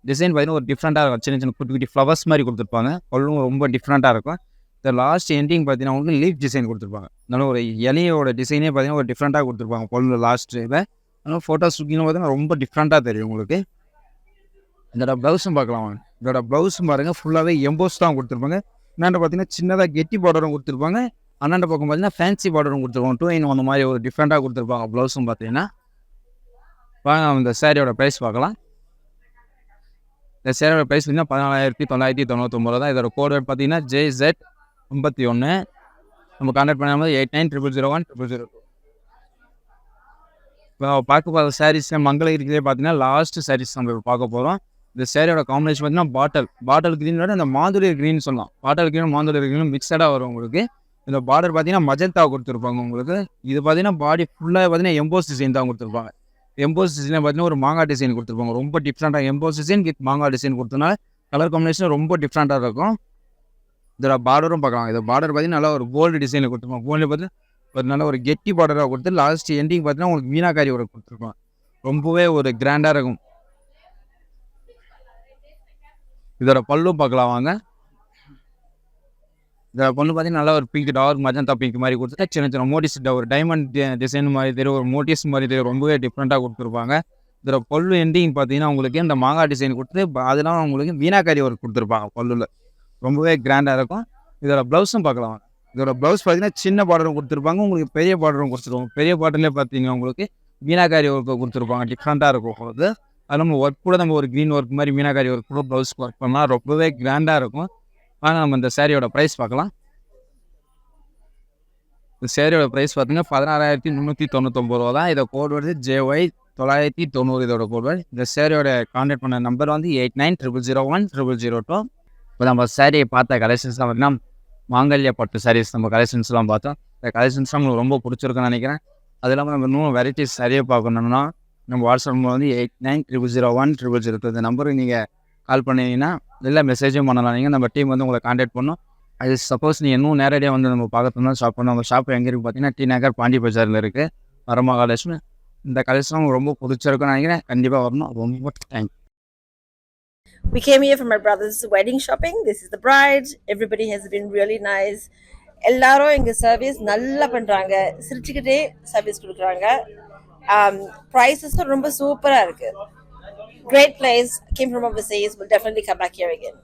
டிசைன் பார்த்தீங்கன்னா ஒரு டிஃப்ரெண்ட்டாக இருக்கும். சின்ன சின்ன குட்டி குட்டி ஃப்ளவர்ஸ் மாதிரி கொடுத்துருப்பாங்க. பல்லும் ரொம்ப டிஃப்ரெண்ட்டாக இருக்கும். இந்த லாஸ்ட் எண்டிங் பார்த்தீங்கன்னா உங்களுக்கு லீஃப் டிசைன் கொடுத்துருப்பாங்க. நல்ல ஒரு இலையோட டிசைனே பார்த்தீங்கன்னா ஒரு டிஃப்ரெண்ட்டாக கொடுத்துருப்பாங்க பல்லு லாஸ்ட் இதில். அதனால் ஃபோட்டோஸ் பார்த்தீங்கன்னா ரொம்ப டிஃப்ரெண்ட்டாக தெரியும் உங்களுக்கு. இதோட ப்ளவுஸும் பார்க்கலாம். இதோட ப்ளவுஸும் பாருங்கள் ஃபுல்லாகவே எம்போஸ் தான் கொடுத்துருப்பாங்க. என்னாண்ட பார்த்தீங்கன்னா சின்னதாக கெட்டி பார்டரும் கொடுத்துருப்பாங்க. அண்ணாண்ட பக்கம் பார்த்தீங்கன்னா ஃபேன்சி பார்டரும் கொடுத்துருப்பாங்க. 2 in 1 மாதிரி ஒரு டிஃப்ரெண்ட்டாக கொடுத்துருப்பாங்க ப்ளவுஸும் பார்த்தீங்கன்னா. வாங்க இந்த சேரீயோட ப்ரைஸ் பார்க்கலாம். இந்த சேரீயோட ப்ரைஸ் பார்த்தீங்கன்னா 14,999 தான். இதோட கோட் பார்த்தீங்கன்னா JZ 51. நம்ம கான்டாக்ட் பண்ணும்போது 8900010002. இப்போ பார்க்க போகிற சாரீஸ் மங்களகிரியிலே பார்த்தீங்கன்னா லாஸ்ட் சாரீஸ் நம்ம பார்க்க போகிறோம். இந்த சேரீயோட காம்பினேஷன் பார்த்தீங்கன்னா பாட்டில் க்ரீனோட இந்த மாதுளை க்ரீன் சொல்லலாம். பாட்டில் க்ரீனும் மாதுளை க்ரீனும் மிக்சடாக வரும் உங்களுக்கு. இந்த பார்டர் பார்த்தீங்கன்னா மஜந்தா கொடுத்துருப்பாங்க உங்களுக்கு. இது பார்த்தீங்கன்னா பாடி ஃபுல்லாக பார்த்தீங்கன்னா எம்போஸ் டிசைன் தான் கொடுத்துருப்பாங்க. எம்போஸ் டிசைன் பார்த்தீங்கன்னா ஒரு மாங்காய் டிசைன் கொடுத்துருப்பாங்க. ரொம்ப டிஃப்ரெண்ட்டாக எம்போஸ் டிசைன் வித் மாங்காய் டிசைன் கொடுத்தனால கலர் காம்பினேஷன் ரொம்ப டிஃப்ரெண்ட்டாக இருக்கும். இதோட பார்டரும் பார்க்கலாம். இந்த பார்டர் பார்த்தீங்கன்னா நல்லா ஒரு கோல்டு டிசைனில் கொடுத்துருப்பாங்க. கோல்டு பார்த்தீங்கன்னா ஒரு நல்ல ஒரு கெட்டி பார்டராக கொடுத்து லாஸ்ட் எண்டிங் பார்த்தீங்கன்னா உங்களுக்கு மீனாக்காரி ஒரு கொடுத்துருப்பாங்க. ரொம்பவே ஒரு கிராண்டாக இருக்கும். இதோட பல்லும் பார்க்கலாம் வாங்க. இந்த பொண்ணு பார்த்தீங்கன்னா நல்லா ஒரு பிங்க் டார்க் மஜந்தா பிங்க் மாதிரி கொடுத்துட்டு சின்ன சின்ன மோட்டிவ்ஸ் ஒரு டைமண்ட் டிசைன் மாதிரி தெரியும், ஒரு மோட்டிவ்ஸ் மாதிரி தெரியும். ரொம்பவே டிஃப்ரெண்ட்டாக கொடுத்துருப்பாங்க. இதோட பல்லு எண்டிங் பார்த்தீங்கன்னா உங்களுக்கு இந்த மாங்காய் டிசைன் கொடுத்துட்டு அதெல்லாம் உங்களுக்கு மீனாக்காரி ஒர்க் கொடுத்துருப்பாங்க பல்லுவில். ரொம்பவே கிராண்டாக இருக்கும். இதோட ப்ளவுஸும் பார்க்கலாம். இதோட ப்ளவுஸ் பார்த்தீங்கன்னா சின்ன பார்டரும் கொடுத்துருப்பாங்க, உங்களுக்கு பெரிய பார்டரும் கொடுத்துருவாங்க. பெரிய பார்டர்லேயே பார்த்தீங்கன்னா உங்களுக்கு மீனாக்காரி ஒர்க்கு கொடுத்துருப்பாங்க. டிஃப்ரெண்ட்டாக இருக்கும் அது. அது நம்ம ஒர்க் கூட நம்ம ஒரு க்ரீன் ஒர்க் மாதிரி மீனாக்காரி ஒர்க் கூட ப்ளவுஸ் ஒர்க் பண்ணால் ரொம்பவே கிராண்டாக இருக்கும். ஆனால் நம்ம இந்த சேரீயோட ப்ரைஸ் பார்க்கலாம். இந்த சேரீயோட ப்ரைஸ் பார்த்தீங்கன்னா 16,399 ரூபா தான். இதை கோட் வருது JY 990 இதோட கோட் வருது. இந்த சேரீயோட கான்டாக்ட் பண்ண நம்பர் 8900010002. இப்போ நம்ம சேரீயை பார்த்த கலெக்ஷன்ஸ்லாம் பார்த்தீங்கன்னா மாங்கல்ய பட்டு சாரீஸ் நம்ம கலெக்ஷன்ஸ்லாம் பார்த்தோம். இந்த கலெக்ஷன்ஸ்லாம் உங்களுக்கு ரொம்ப பிடிச்சிருக்குன்னு நினைக்கிறேன். அது இல்லாமல் நம்ம இன்னும் வெரைட்டிஸ் சரியாக பார்க்கணுன்னா நம்ம வாட்ஸ்அப் நம்பர் 8900010002. இந்த நம்பருக்கு நீங்கள் கால் பண்ணிங்கன்னா இல்லை மெசேஜும் பண்ணலாம். நீங்கள் நம்ம டீம் உங்களை கான்டாக்ட் பண்ணோம். அது சப்போஸ் நீங்கள் இன்னும் நேரடியாக நம்ம பார்க்கறதுனா ஷாப் பண்ணோம். நம்ம ஷாப் எங்கே இருக்குது பார்த்தீங்கன்னா T நகர் பாண்டி பஜாரில் இருக்குது, வரமகாலட்சுமி. இந்த கலெக்ஷன் உங்களுக்கு ரொம்ப பிடிச்சிருக்குன்னு நினைக்கிறேன். கண்டிப்பாக வரணும். ரொம்ப thank you. We came here for my brother's wedding shopping. This is the bride. Everybody has been really nice. எல்லாரும் எங்க சர்வீஸ் நல்லா பண்றாங்க. சிரிச்சுக்கிட்டே சர்வீஸ் கொடுக்குறாங்க. Prices ரொம்ப சூப்பரா இருக்கு. Great place. Came from overseas. Will definitely come back here again.